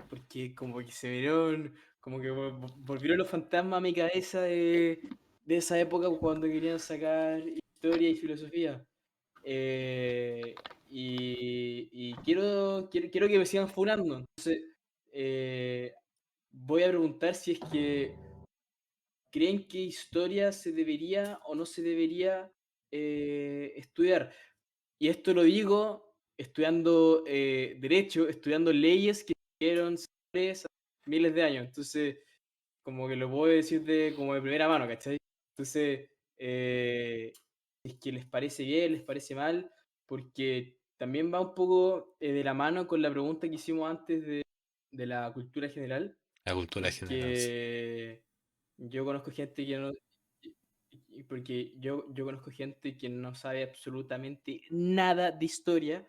porque como que se vieron, como que volvieron los fantasmas a mi cabeza de esa época cuando querían sacar historia y filosofía. Y quiero que me sigan funando. Entonces, eh, voy a preguntar si es que creen que historia se debería o no se debería estudiar. Y esto lo digo estudiando Derecho, estudiando leyes que hicieron hace miles de años. Entonces, como que lo puedo decir como de primera mano, ¿cachai? Entonces, es que les parece bien, les parece mal, porque también va un poco de la mano con la pregunta que hicimos antes de la cultura general, La cultura general. Sí. porque yo conozco gente que no, porque yo conozco gente que no sabe absolutamente nada de historia,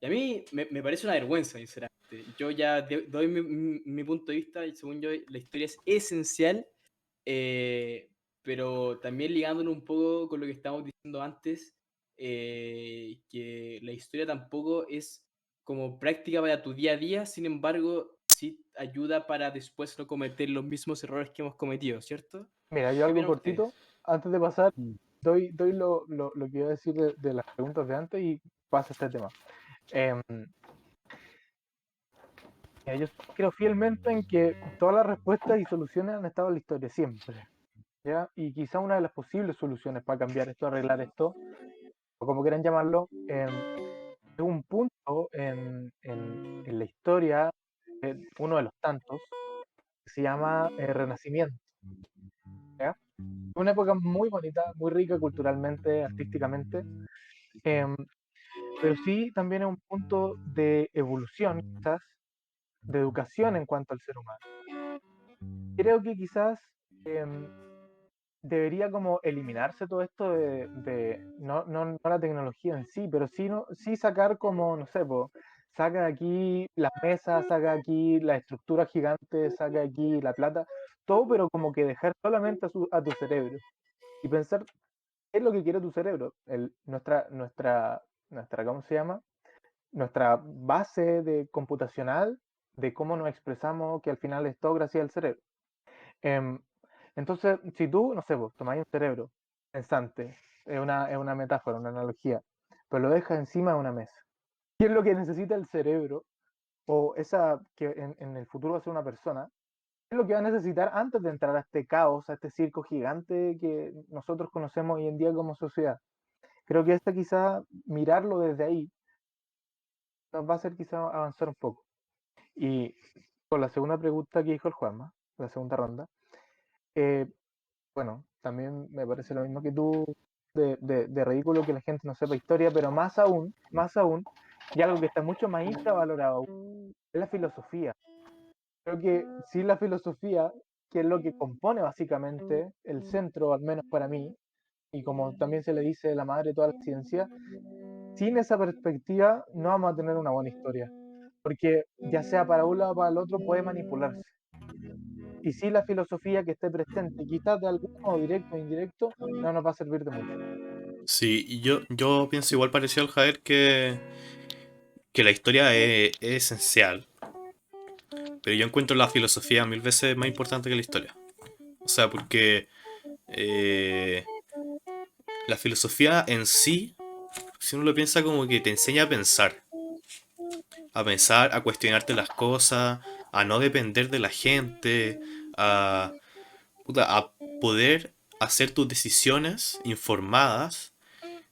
y a mí me parece una vergüenza, sinceramente. Yo ya doy mi punto de vista, y según yo, la historia es esencial, eh, pero también ligándolo un poco con lo que estábamos diciendo antes, que la historia tampoco es como práctica para tu día a día, sin embargo, sí ayuda para después no cometer los mismos errores que hemos cometido, ¿cierto? Mira, yo ¿Qué algo opinan ustedes? cortito, antes de pasar, Mm. doy lo que iba a decir de las preguntas de antes y pasa este tema. Em, mira, yo creo fielmente en que todas las respuestas y soluciones han estado en la historia, siempre. ¿Ya? Y quizá una de las posibles soluciones para cambiar esto, arreglar esto, o como quieran llamarlo, es un punto en la historia, uno de los tantos, que se llama Renacimiento. ¿Ya? Una época muy bonita, muy rica culturalmente, artísticamente, em, pero sí también es un punto de evolución, quizás, de educación en cuanto al ser humano. Creo que quizás em, debería como eliminarse todo esto no la tecnología en sí, pero sí, no, sí sacar como, no sé, saca de aquí las mesas, saca de aquí la estructura gigante, saca de aquí la plata, todo, pero como que dejar solamente a tu cerebro y pensar qué es lo que quiere tu cerebro, ¿cómo se llama? Nuestra base de computacional de cómo nos expresamos, que al final es todo gracias al cerebro. Em, entonces, si tú, no sé, tomáis un cerebro pensante, es una metáfora, una analogía, pero lo dejas encima de una mesa. ¿Qué es lo que necesita el cerebro o esa que en el futuro va a ser una persona? ¿Qué es lo que va a necesitar antes de entrar a este caos, a este circo gigante que nosotros conocemos hoy en día como sociedad? Creo que quizá mirarlo desde ahí nos va a hacer quizá avanzar un poco. Y con la segunda pregunta que dijo el Juanma, la segunda ronda, eh, bueno, también me parece lo mismo que tú, de ridículo que la gente no sepa historia, pero más aún, y algo que está mucho más infravalorado, es la filosofía. Creo que sin la filosofía, que es lo que compone básicamente el centro, al menos para mí, y como también se le dice la madre de toda la ciencia, sin esa perspectiva no vamos a tener una buena historia, porque ya sea para un lado o para el otro puede manipularse. Y si la filosofía que esté presente, quizás de algún modo directo o indirecto, no nos va a servir de mucho. Sí, y yo pienso igual parecido al Javier que la historia es esencial, pero yo encuentro la filosofía mil veces más importante que la historia. O sea, porque eh, la filosofía en sí, si uno lo piensa como que te enseña a pensar, a cuestionarte las cosas, a no depender de la gente, a poder hacer tus decisiones informadas,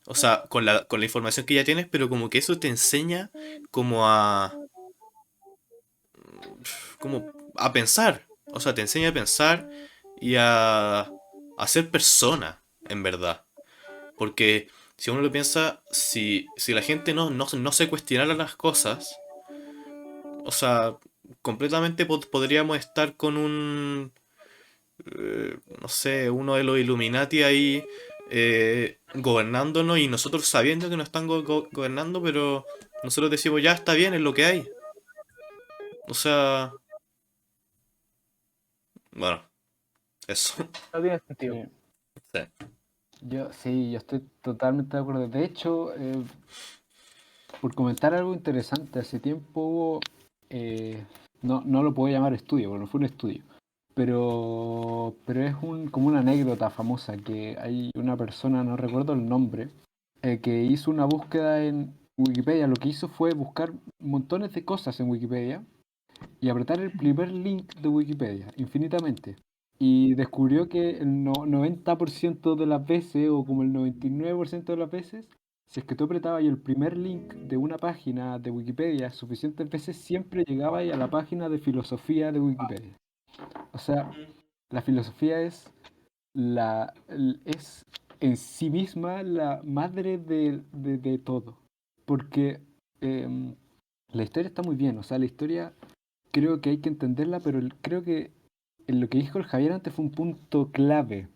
o sea, con la información que ya tienes, pero como que eso te enseña como como a pensar, o sea, te enseña a pensar y a ser persona, en verdad. Porque si uno lo piensa, si la gente no se cuestionara las cosas, o sea, completamente podríamos estar con no sé, uno de los Illuminati ahí gobernándonos y nosotros sabiendo que nos están gobernando, pero nosotros decimos, ya está bien, es lo que hay. O sea, bueno, eso. No tiene sentido. Sí. Sí. Yo estoy totalmente de acuerdo. De hecho, por comentar algo interesante, hace tiempo hubo, no lo puedo llamar estudio, porque no fue un estudio, pero es como una anécdota famosa que hay una persona, no recuerdo el nombre, que hizo una búsqueda en Wikipedia. Lo que hizo fue buscar montones de cosas en Wikipedia y apretar el primer link de Wikipedia, infinitamente. y descubrió que el 90% de las veces, o como el 99% de las veces, si es que tú apretabas ahí el primer link de una página de Wikipedia suficientes veces, siempre llegaba ahí a la página de filosofía de Wikipedia. O sea, la filosofía es en sí misma la madre de todo. Porque la historia está muy bien, o sea, la historia creo que hay que entenderla, pero creo que en lo que dijo el Javier antes fue un punto clave.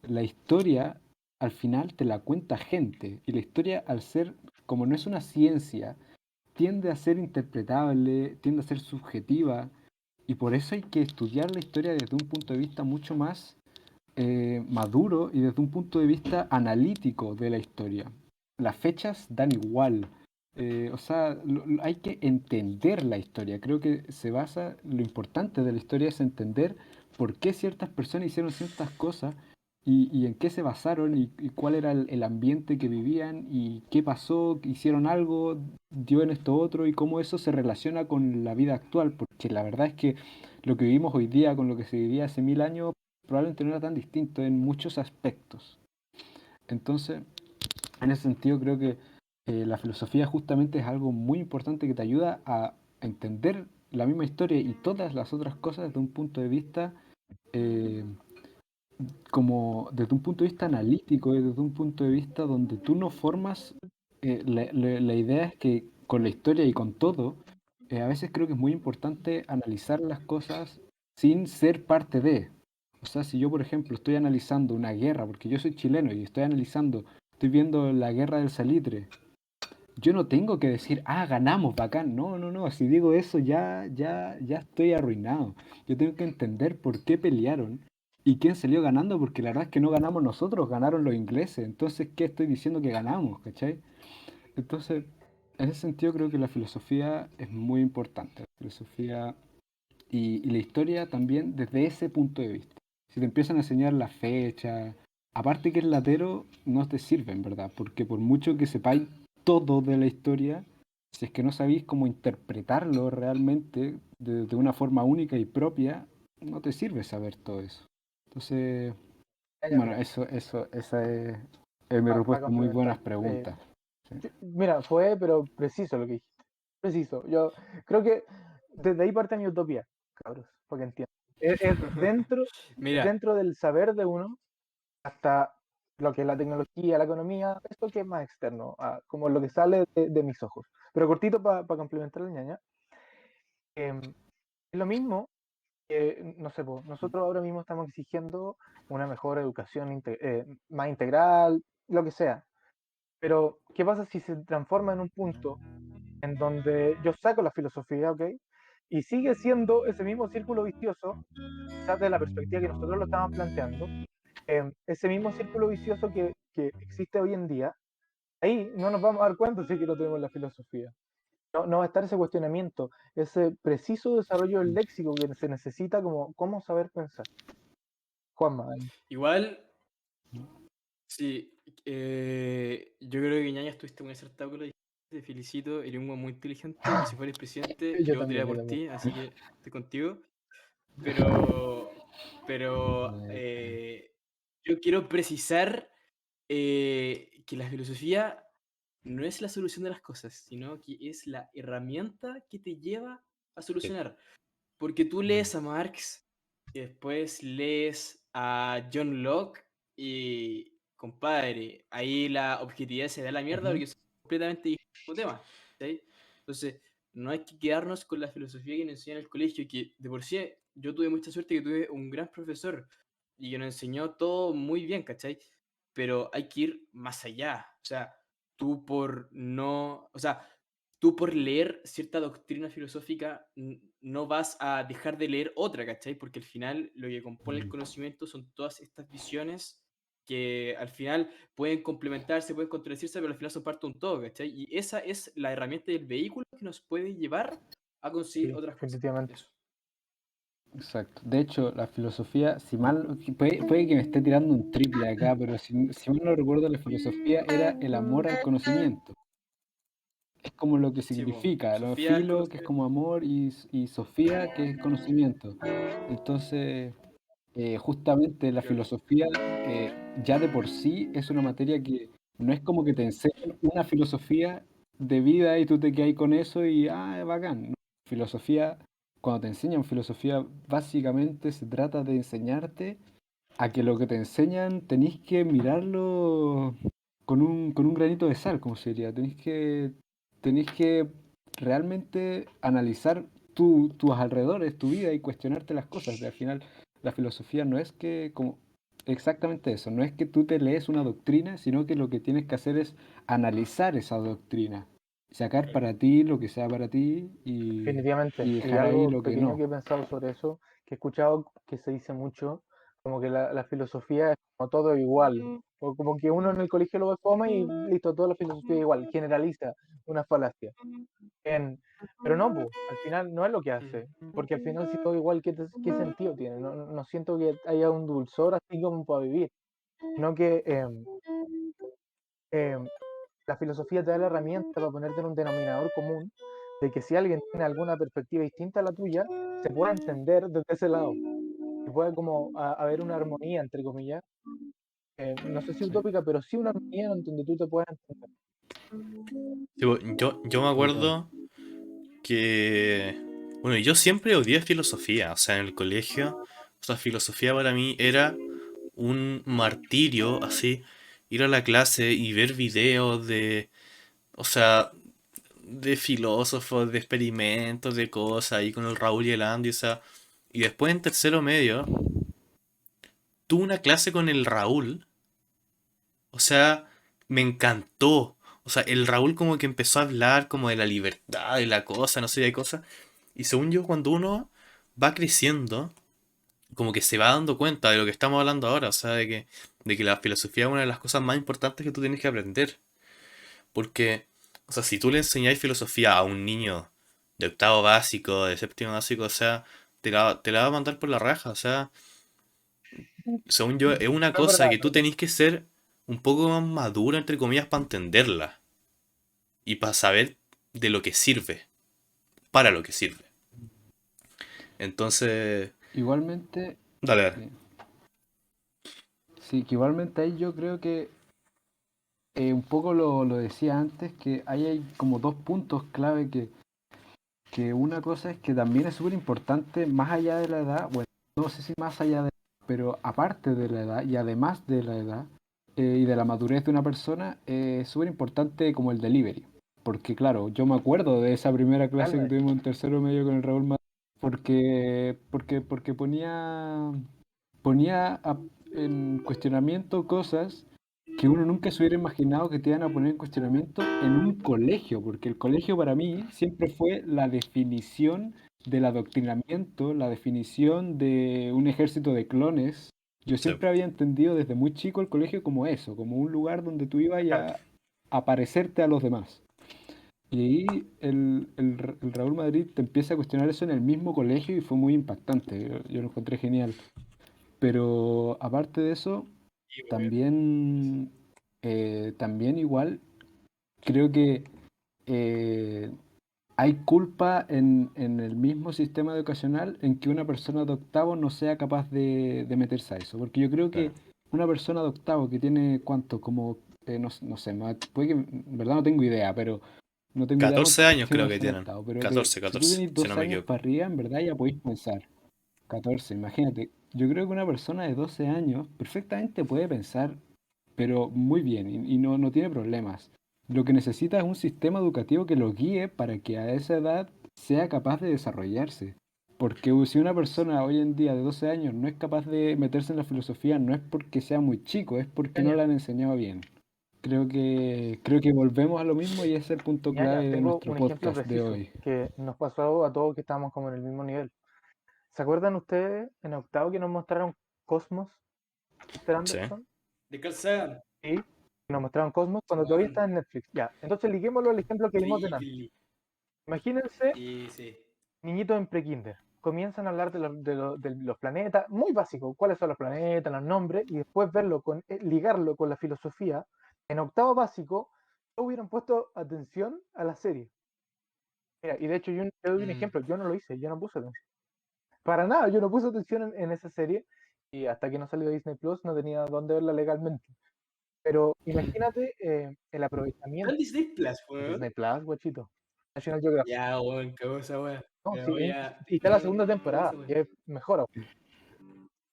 La historia al final te la cuenta gente, y la historia, al ser, como no es una ciencia, tiende a ser interpretable, tiende a ser subjetiva, y por eso hay que estudiar la historia desde un punto de vista mucho más maduro y desde un punto de vista analítico de la historia. Las fechas dan igual. O sea, hay que entender la historia. Creo que se basa, lo importante de la historia es entender por qué ciertas personas hicieron ciertas cosas y en qué se basaron y cuál era el ambiente que vivían y qué pasó, que hicieron algo, dio en esto otro y cómo eso se relaciona con la vida actual. Porque la verdad es que lo que vivimos hoy día con lo que se vivía hace 1000 años probablemente no era tan distinto en muchos aspectos. Entonces, en ese sentido creo que la filosofía justamente es algo muy importante que te ayuda a entender la misma historia y todas las otras cosas desde un punto de vista eh, como desde un punto de vista analítico y desde un punto de vista donde tú no formas, la idea es que con la historia y con todo, a veces creo que es muy importante analizar las cosas sin ser parte de. O sea, si yo, por ejemplo, estoy analizando una guerra, porque yo soy chileno y estoy viendo la guerra del salitre, yo no tengo que decir, ah, ganamos, bacán. No, no, no. Si digo eso, ya estoy arruinado. Yo tengo que entender por qué pelearon y quién salió ganando, porque la verdad es que no ganamos nosotros, ganaron los ingleses. Entonces, ¿qué estoy diciendo que ganamos? ¿Cachai? Entonces, en ese sentido creo que la filosofía es muy importante. La filosofía y la historia también desde ese punto de vista. Si te empiezan a enseñar la fecha, aparte que el latero no te sirve, en verdad, porque por mucho que sepáis todo de la historia, si es que no sabéis cómo interpretarlo realmente de una forma única y propia, no te sirve saber todo eso. Entonces, bueno, esa es mi Para respuesta. Muy buenas complementar. preguntas. Sí. Mira, fue, pero preciso lo que dijiste. Preciso. Yo creo que desde ahí parte mi utopía, cabros, porque entiendo. Es Mira, dentro del saber de uno, hasta lo que es la tecnología, la economía, esto que es más externo, como lo que sale de mis ojos. Pero cortito para complementar la ñaña, es lo mismo que, no sé, nosotros ahora mismo estamos exigiendo una mejor educación más integral, lo que sea. Pero, ¿qué pasa si se transforma en un punto en donde yo saco la filosofía, ¿ok? Y sigue siendo ese mismo círculo vicioso, quizás de la perspectiva que nosotros lo estamos planteando, ese mismo círculo vicioso que existe hoy en día, ahí no nos vamos a dar cuenta si que no tenemos la filosofía. No va a estar ese cuestionamiento, ese preciso desarrollo del léxico que se necesita como cómo saber pensar. Juanma, igual, sí, yo creo que Ñaña estuviste muy acertado con lo que dijiste, te felicito, eres un weón muy inteligente y si fueres presidente yo yo votaría también, yo por también. ti, así que estoy contigo. Pero yo quiero precisar que la filosofía no es la solución de las cosas, sino que es la herramienta que te lleva a solucionar. Porque tú lees a Marx y después lees a John Locke y, compadre, ahí la objetividad se da a la mierda porque son completamente distintos temas. ¿Sí? Entonces, no hay que quedarnos con la filosofía que nos enseñan en el colegio, que de por sí yo tuve mucha suerte que tuve un gran profesor y que nos enseñó todo muy bien, ¿cachai? Pero hay que ir más allá. O sea, tú por no, o sea, tú por leer cierta doctrina filosófica no vas a dejar de leer otra, ¿cachai? Porque al final lo que compone el conocimiento son todas estas visiones que al final pueden complementarse, pueden contradecirse, pero al final son parte de un todo, ¿cachai? Y esa es la herramienta del vehículo que nos puede llevar a conseguir Sí, otras cosas. definitivamente. Eso. Exacto. De hecho, la filosofía, si mal, puede que me esté tirando un triple acá, pero si mal no recuerdo, la filosofía era el amor al conocimiento. Es como lo que Sí, po. significa, lo Sofía, filo, que es como amor, y Sofía, que es conocimiento. Entonces, justamente la Yo- filosofía ya de por sí es una materia que no es como que te enseñan una filosofía de vida y tú te quedas con eso y, bacán. No, filosofía, cuando te enseñan filosofía, básicamente se trata de enseñarte a que lo que te enseñan tenéis que mirarlo con un granito de sal, como se diría. Tenéis que realmente analizar tus alrededores, tu vida y cuestionarte las cosas. Al final, la filosofía no es que, como exactamente eso, no es que tú te lees una doctrina, sino que lo que tienes que hacer es analizar esa doctrina, sacar para ti lo que sea para ti Definitivamente. y Y dejar ahí algo lo que pequeño no. que he pensado sobre eso, que he escuchado que se dice mucho, como que la filosofía es como todo igual. O como que uno en el colegio lo ve fome y listo, toda la filosofía es igual. Generaliza una falacia. Pero no, po, al final no es lo que hace. Porque al final si todo igual, ¿qué sentido tiene? No siento que haya un dulzor así como para vivir. No que em, la filosofía te da la herramienta para ponerte en un denominador común de que si alguien tiene alguna perspectiva distinta a la tuya, se pueda entender desde ese lado. Y puede como haber una armonía, entre comillas. No sé si Sí, utópica, pero sí una armonía en donde tú te puedas entender. Tipo, yo me total. acuerdo que... Bueno, yo siempre odié filosofía, o sea, en el colegio. O sea, filosofía para mí era un martirio, así, ir a la clase y ver videos de, o sea, de filósofos, de experimentos, de cosas, ahí con el Raúl y el Andy, o sea, y después en tercero medio, tuve una clase con el Raúl, o sea, me encantó. O sea, el Raúl como que empezó a hablar como de la libertad, de la cosa, no sé, de cosas. Y según yo, cuando uno va creciendo, como que se va dando cuenta de lo que estamos hablando ahora, o sea, de que la filosofía es una de las cosas más importantes que tú tienes que aprender. Porque, o sea, si tú le enseñáis filosofía a un niño de octavo básico, de séptimo básico, o sea, te la va a mandar por la raja, o sea, según yo, es una No es cosa verdad, que no tú es verdad. tenés que ser un poco más maduro, entre comillas, para entenderla y para saber de lo que sirve, para lo que sirve. Entonces, Igualmente, dale, dale. sí, sí, que igualmente ahí yo creo que un poco lo decía antes, que ahí hay como dos puntos clave que una cosa es que también es súper importante, más allá de la edad, bueno, no sé si más allá de, pero aparte de la edad y además de la edad y de la madurez de una persona, es súper importante como el delivery. Porque claro, yo me acuerdo de esa primera clase que Totalmente. tuvimos en tercero medio con el Raúl porque ponía en cuestionamiento cosas que uno nunca se hubiera imaginado que te iban a poner en cuestionamiento en un colegio, porque el colegio para mí siempre fue la definición del adoctrinamiento, la definición de un ejército de clones. Yo Sí, siempre había entendido desde muy chico el colegio como eso, como un lugar donde tú ibas Claro. a parecerte a los demás. Y ahí el Raúl Madrid te empieza a cuestionar eso en el mismo colegio y fue muy impactante. Yo lo encontré genial. Pero aparte de eso, también, también igual creo que eh, hay culpa en el mismo sistema educacional en que una persona de octavo no sea capaz de meterse a eso. Porque yo creo que claro. una persona de octavo que tiene cuánto, como, no sé, puede que, en verdad no tengo idea, pero no tengo idea 14 cuántos años tiene una creo que persona de tienen. octavo. Pero 14, si tú 14, tenés si no 12 me años equivoco. para arriba, en verdad ya podéis pensar. 14, imagínate. Yo creo que una persona de 12 años perfectamente puede pensar, pero muy bien, y no tiene problemas. Lo que necesita es un sistema educativo que lo guíe para que a esa edad sea capaz de desarrollarse. Porque si una persona hoy en día de 12 años no es capaz de meterse en la filosofía, no es porque sea muy chico, es porque no Ñaño, la han enseñado bien. Creo que volvemos a lo mismo y ese es el punto Ñaño, clave de tengo nuestro un ejemplo podcast de preciso hoy. que nos pasó a todos que estábamos como en el mismo nivel. ¿Se acuerdan ustedes en octavo que nos mostraron Cosmos, Mr. Sí. Anderson? De Carl Sagan. Sí, nos mostraron Cosmos cuando todavía Weón, está en Netflix. Ya, entonces liguémoslo al ejemplo que vimos delante. increíble. Imagínense Y sí. niñitos en prekinder. Comienzan a hablar de los planetas, muy básico, cuáles son los planetas, los nombres, y después verlo ligarlo con la filosofía. En octavo básico, no hubieran puesto atención a la serie. Mira, y de hecho, yo doy un ejemplo, yo no lo hice, yo no puse atención. Para nada, yo no puse atención en esa serie. y hasta que no salió Disney Plus no tenía dónde verla legalmente. Pero imagínate el Está aprovechamiento en Disney Plus, de weón. Disney Plus, guachito. National Geographic. Ya, weón, cagó esa weá. No, Ya sí, voy a. y está la No, segunda cagó temporada, esa weá. que es mejor aún.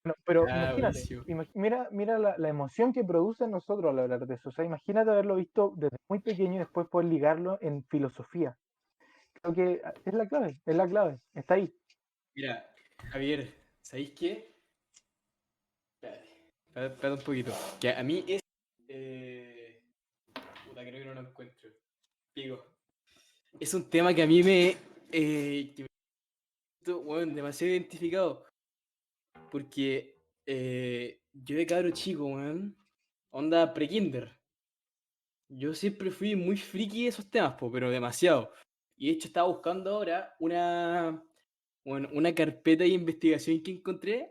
Bueno, pero Ya, imagínate, buenísimo. mira la emoción que produce en nosotros al hablar de eso. O sea, imagínate haberlo visto desde muy pequeño y después poder ligarlo en filosofía. Creo que es la clave, está ahí. Mira, Javier, ¿sabéis qué? Espérate un poquito. Que a mí es. Puta, creo que no lo encuentro. Digo, es un tema que a mí que me siento, weón, demasiado identificado. Porque yo de cabro chico, weón, onda pre-kinder. Yo siempre fui muy friki de esos temas, po, pero demasiado. Y de hecho estaba buscando ahora una carpeta de investigación que encontré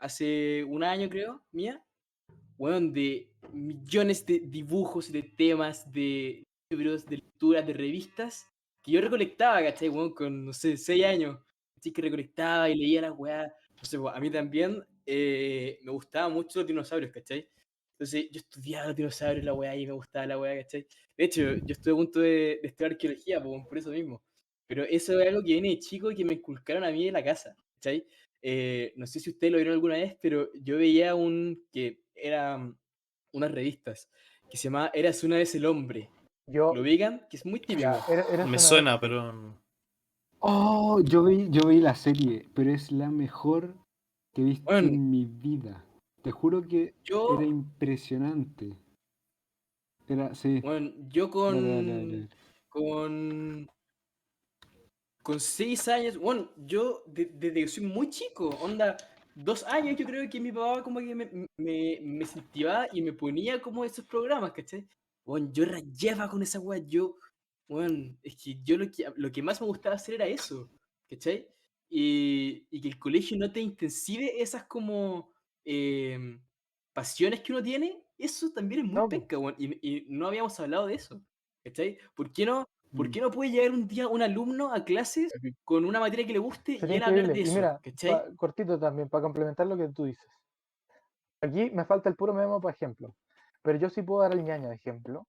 hace un año, creo, mía, weón, de millones de dibujos, de temas, de libros, de lecturas, de revistas que yo recolectaba, ¿cachai? Weón, con, no sé, 6 años. Así que recolectaba y leía las weas. No sé, a mí también me gustaban mucho los dinosaurios, ¿cachai? Entonces yo estudiaba los dinosaurios, la weá, y me gustaba la weá, ¿cachai? De hecho, yo estuve a punto de estudiar arqueología, por eso mismo. Pero eso es algo que viene de chico y que me inculcaron a mí en la casa, ¿cachai? No sé si ustedes lo vieron alguna vez, pero yo veía que era unas revistas que se llamaba Eras una vez el hombre. Yo, ¿Lo vegan? Que es muy ya, típico. eres Me una vez. suena, pero Oh, yo vi la serie, pero es la mejor que he visto Bueno, en mi vida. Te juro que era yo, impresionante. Sí, yo dale, dale, dale. con, con 6 años, bueno, yo desde que soy muy chico, onda, 2 años yo creo que mi papá como que me incentivaba y me ponía como esos programas, ¿cachai? Bueno, yo rayaba con esa weá, bueno, es que yo lo que más me gustaba hacer era eso, ¿cachai? Y que el colegio no te intensive esas como em, pasiones que uno tiene, eso también es muy No, pues, penca, weón, y no habíamos hablado de eso, ¿cachai? ¿Por Mm. qué no puede llegar un día un alumno a clases con una materia que le guste y sería él hablar increíble. de Y eso? mira, ¿Cachai? cortito también, para complementar lo que tú dices. Aquí me falta el puro memo, por ejemplo. Pero yo sí puedo dar el ñaña de ejemplo.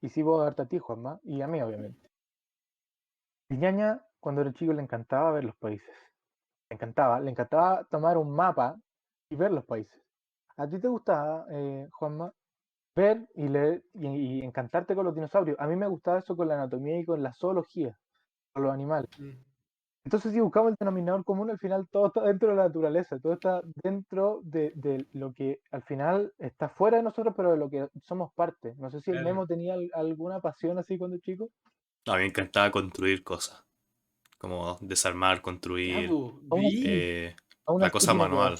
Y sí puedo darte a ti, Juanma, y a mí, obviamente. El ñaña, cuando era chico, le encantaba ver los países. Le encantaba tomar un mapa y ver los países. ¿A ti te gustaba, Juanma, ver y leer y encantarte con los dinosaurios? A mí me gustaba eso con la anatomía y con la zoología, con los animales. Mm. Entonces, si buscamos el denominador común, al final todo está dentro de la naturaleza, todo está dentro de lo que al final está fuera de nosotros, pero de lo que somos parte. No sé si el Claro. Memo tenía alguna pasión así cuando chico. a mí me encantaba construir cosas. Como desarmar, Ya, construir, po, Aún así, ¿vi? eh, aún la así cosa no puedo. manual.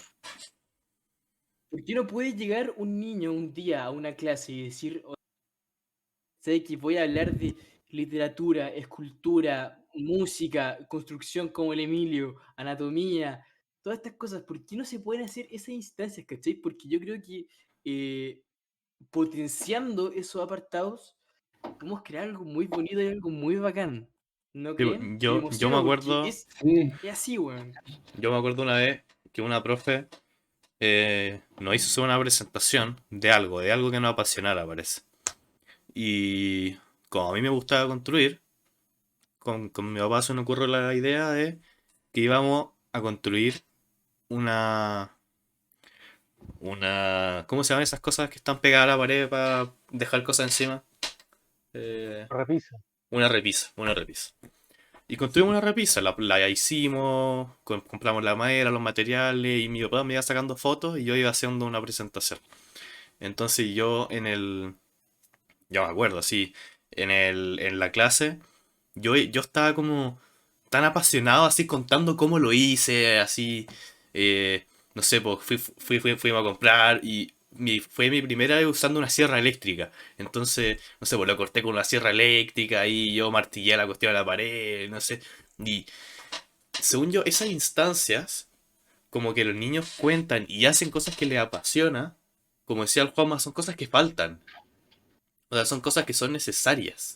¿Por qué no puede llegar un niño un día a una clase y decir, sé que voy a hablar de literatura, escultura, música, construcción como el Emilio, anatomía, todas estas cosas? ¿Por qué no se pueden hacer esas instancias, cachai? Porque yo creo que eh, potenciando esos apartados, podemos crear algo muy bonito y algo muy bacán. ¿No Sí, creen? Y me yo me emociona porque acuerdo, Sí, es así, weón. yo me acuerdo una vez que una profe nos hizo hacer una presentación de algo que nos apasionara, parece. Y como a mí me gustaba construir, con mi papá se nos ocurrió la idea de que íbamos a construir una, ¿cómo se llaman esas cosas que están pegadas a la pared para dejar cosas encima? Eh, Repisa. una repisa. Y construimos una repisa, la hicimos, compramos la madera, los materiales, y mi papá me iba sacando fotos y yo iba haciendo una presentación. Entonces yo me acuerdo, así, en la clase, yo estaba como tan apasionado, así, contando cómo lo hice, así, no sé, pues fuimos a comprar y fue mi primera vez usando una sierra eléctrica. Entonces, no sé, pues lo corté con una sierra eléctrica y yo martillé la cuestión a la pared, no sé. Y según yo, esas instancias, como que los niños cuentan y hacen cosas que les apasiona, como decía el Juanma, son cosas que faltan. O sea, son cosas que son necesarias.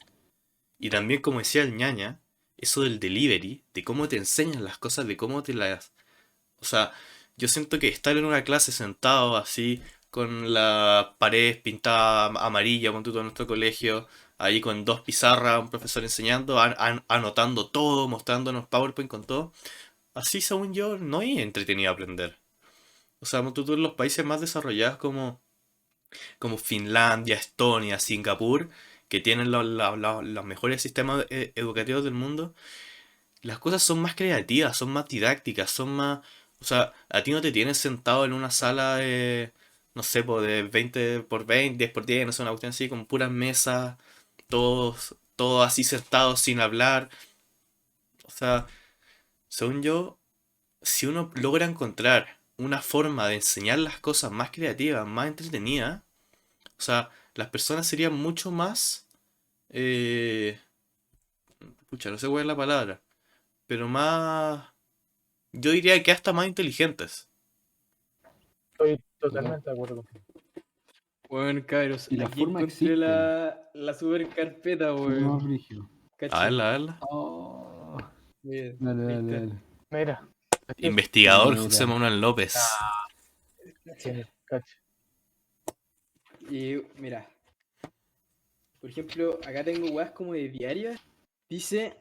Y también, como decía el ñaña, eso del delivery, de cómo te enseñan las cosas, de cómo te las... O sea, yo siento que estar en una clase sentado así, con la pared pintada amarilla, con todo nuestro colegio, ahí con dos pizarras, un profesor enseñando, anotando todo, mostrándonos PowerPoint con todo, así según yo, no es entretenido aprender. O sea, tú en los países más desarrollados como Finlandia, Estonia, Singapur, que tienen los mejores sistemas educativos del mundo, las cosas son más creativas, son más didácticas, son más... O sea, a ti no te tienes sentado en una sala de, no sé, po, de 20 por 20, 10 por 10, no sé, una cuestión así, con puras mesas, todos así sentados sin hablar. O sea, según yo, si uno logra encontrar una forma de enseñar las cosas más creativas, más entretenidas, o sea, las personas serían mucho más... Eh, pucha, no sé cuál es la palabra, pero más... Yo diría que hasta más inteligentes. Estoy totalmente de acuerdo contigo. Bueno, cabros, Y la aquí forma encontré existe. la super carpeta, Lo más weón. brígido. A Caché. verla, a verla. Oh, Miren, dale, ahí dale, está. dale. Mira, ¿cachai? Investigador José Mira. Manuel López. Sí, cacha. Y mira, por ejemplo, acá tengo weas como de diarias. Dice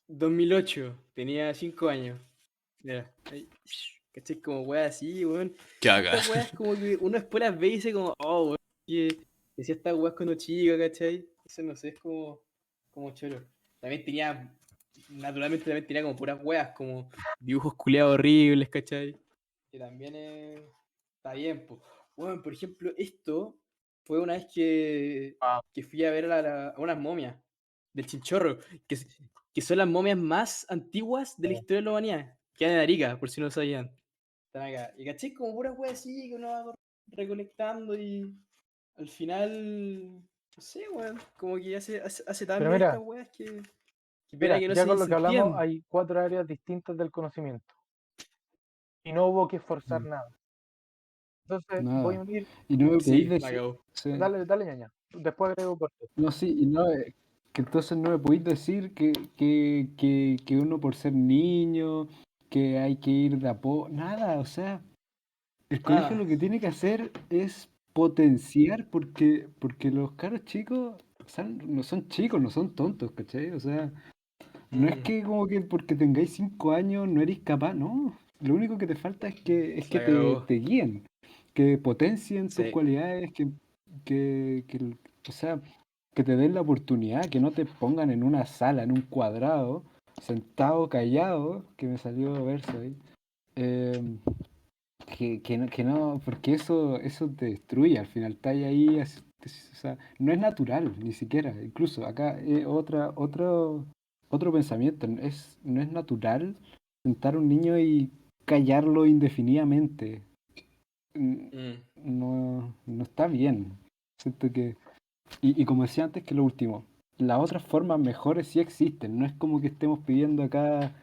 2008, tenía 5 años. Mira, ahí, ¿cachai? Como weas así, weón. ¿Qué haga? Estas weas como que uno después las ve y dice como, oh, weón, que decía estas weas cuando chica, ¿cachai? Eso no sé, es como choro. También tenía, naturalmente también tenía como puras weas, como dibujos culeados horribles, ¿cachai? Que también está bien, pues. Bueno, por ejemplo, esto fue una vez Wow. que fui a ver a unas momias del Chinchorro, que, que son las momias más antiguas de la historia de la humanidad. Quedan en Arica, por si no lo sabían. Están acá. Y caché como puras weas así que uno va recolectando y al final, no sé, weón, como que hace tan Pero bien estas mira, weas que pena mira, que no ya se con lo que hablamos incentiven. hay 4 áreas distintas del conocimiento y no hubo que forzar Mm, nada. Entonces voy a Nada. unir, Y no me podéis Sí, la decir. cagó. Sí. dale ñaña, después agrego corte. No, sí, y no, que entonces no me podéis decir que uno por ser niño, que hay que ir de a poco. Nada, o sea, el colegio Nada. lo que tiene que hacer es potenciar porque los caros chicos no son chicos, no son tontos, ¿cachai? O sea, no es Mm, que como que porque tengáis 5 años no eres capaz, no. Lo único que te falta es que la te, cagó. te guíen, que potencien tus Sí. cualidades, o sea, que te den la oportunidad, que no te pongan en una sala, en un cuadrado, sentado, callado, que me salió verso ahí. em, que no, porque eso te destruye, al final está ahí, o sea, no es natural, ni siquiera, incluso acá otro pensamiento, no es natural sentar a un niño y callarlo indefinidamente. Mm, Mm, No está bien. Siento que, y como decía antes, que lo último, las otras formas mejores sí existen, no es como que estemos pidiendo acá.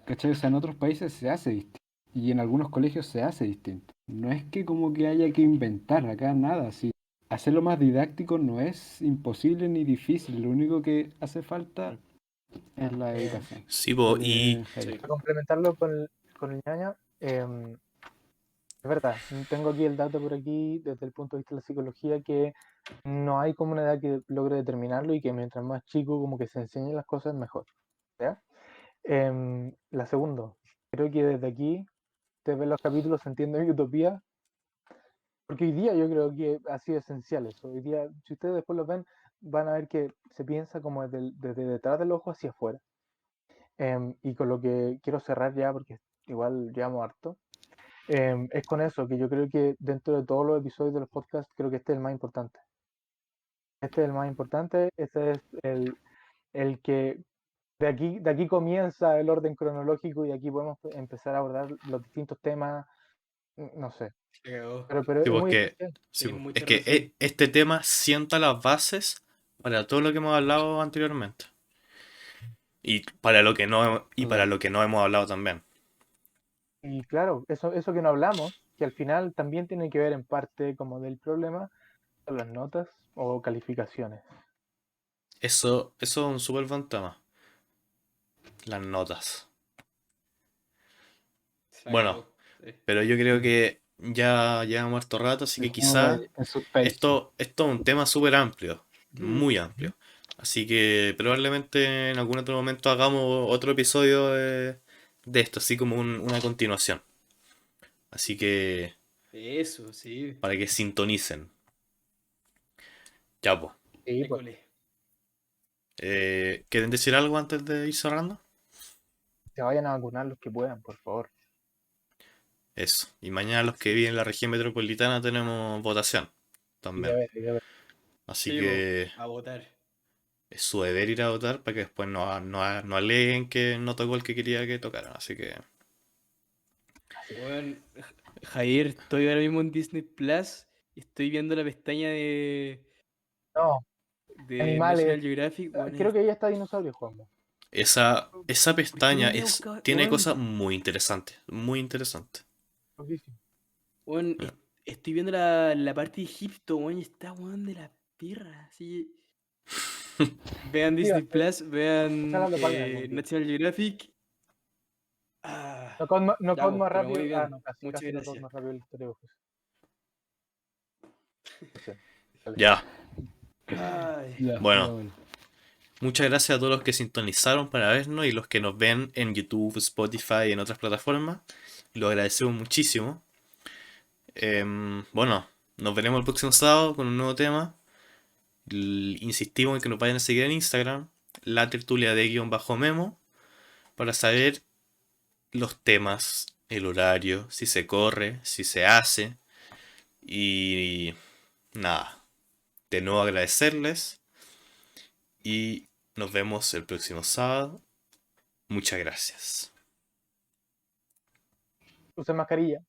¿Cachai? O sea, en otros países se hace distinto. Y en algunos colegios se hace distinto. No es que como que haya que inventar acá nada. Sí. Hacerlo más didáctico no es imposible ni difícil. Lo único que hace falta mm. es la dedicación. Sí, po, Dale, y Jairo. Sí. Para complementarlo con el ñaña, es verdad, tengo aquí el dato por aquí desde el punto de vista de la psicología que no hay como una edad que logre determinarlo y que mientras más chico como que se enseñen las cosas mejor. ¿Ya? La segunda, creo que desde aquí te ven los capítulos, se entiende mi utopía, porque hoy día yo creo que ha sido esencial eso. Hoy día, si ustedes después lo ven, van a ver que se piensa como desde detrás del ojo hacia afuera. Y con lo que quiero cerrar ya, porque igual llevamos harto, es con eso, que yo creo que dentro de todos los episodios de los podcasts, creo que este es el más importante. Este es el más importante, este es el que de aquí comienza el orden cronológico y aquí podemos empezar a abordar los distintos temas, no sé, La cagó. pero sí, es po, muy que, esencial. sí, Tienes po, es mucha que razón. este tema sienta las bases para todo lo que hemos hablado anteriormente. Y para ¿Verdad? lo que no hemos hablado también. Y claro, eso que no hablamos, que al final también tiene que ver en parte como del problema, son las notas o calificaciones. Eso es un súper buen tema. Las notas. Bueno, pero yo creo que ya llevamos harto rato, así que quizá En suspenso. esto es un tema súper amplio, muy amplio. Así que probablemente en algún otro momento hagamos otro episodio de esto, así como una continuación. Así que Eso, sí. para que sintonicen. Ya, pues. Sí, pues, École. ¿Quieren decir algo antes de ir cerrando? se vayan a vacunar los que puedan, por favor. Eso. Y mañana los que viven en la región metropolitana tenemos votación Hay que también. ver, hay que ver. Así Sí, que po, a votar. es su deber ir a votar para que después no aleguen que no tocó el que quería que tocaran. Así que Bueno, Javier, estoy ahora mismo en Disney Plus y estoy viendo la pestaña No, de animales. National Geographic. Bueno, Creo que ahí está dinosaurio, Juan. esa ¿por qué pestaña no había buscado? tiene Bueno, cosas muy interesantes. Muy interesantes. bueno, Mira, estoy viendo la parte de Egipto, bueno, y está, weón, de la perra. Así. Vean Disney Plus, vean Ojalá lo paguen algún día. National Geographic. Ah, No ya, pues, más pero rápido. muy bien. No, casi, Muchas casi no gracias. más rápido la historia de Jesús. Lo siento. Dale. ya. Ay, Ya, Bueno, bueno. muchas gracias a todos los que sintonizaron para vernos y los que nos ven en YouTube, Spotify y en otras plataformas. Lo agradecemos muchísimo. Bueno, nos veremos el próximo sábado con un nuevo tema. Insistimos en que nos vayan a seguir en Instagram, la tertulia de _memo, para saber los temas, el horario, si se corre, si se hace. Y nada, de nuevo agradecerles y nos vemos el próximo sábado. Muchas gracias. Usen mascarilla.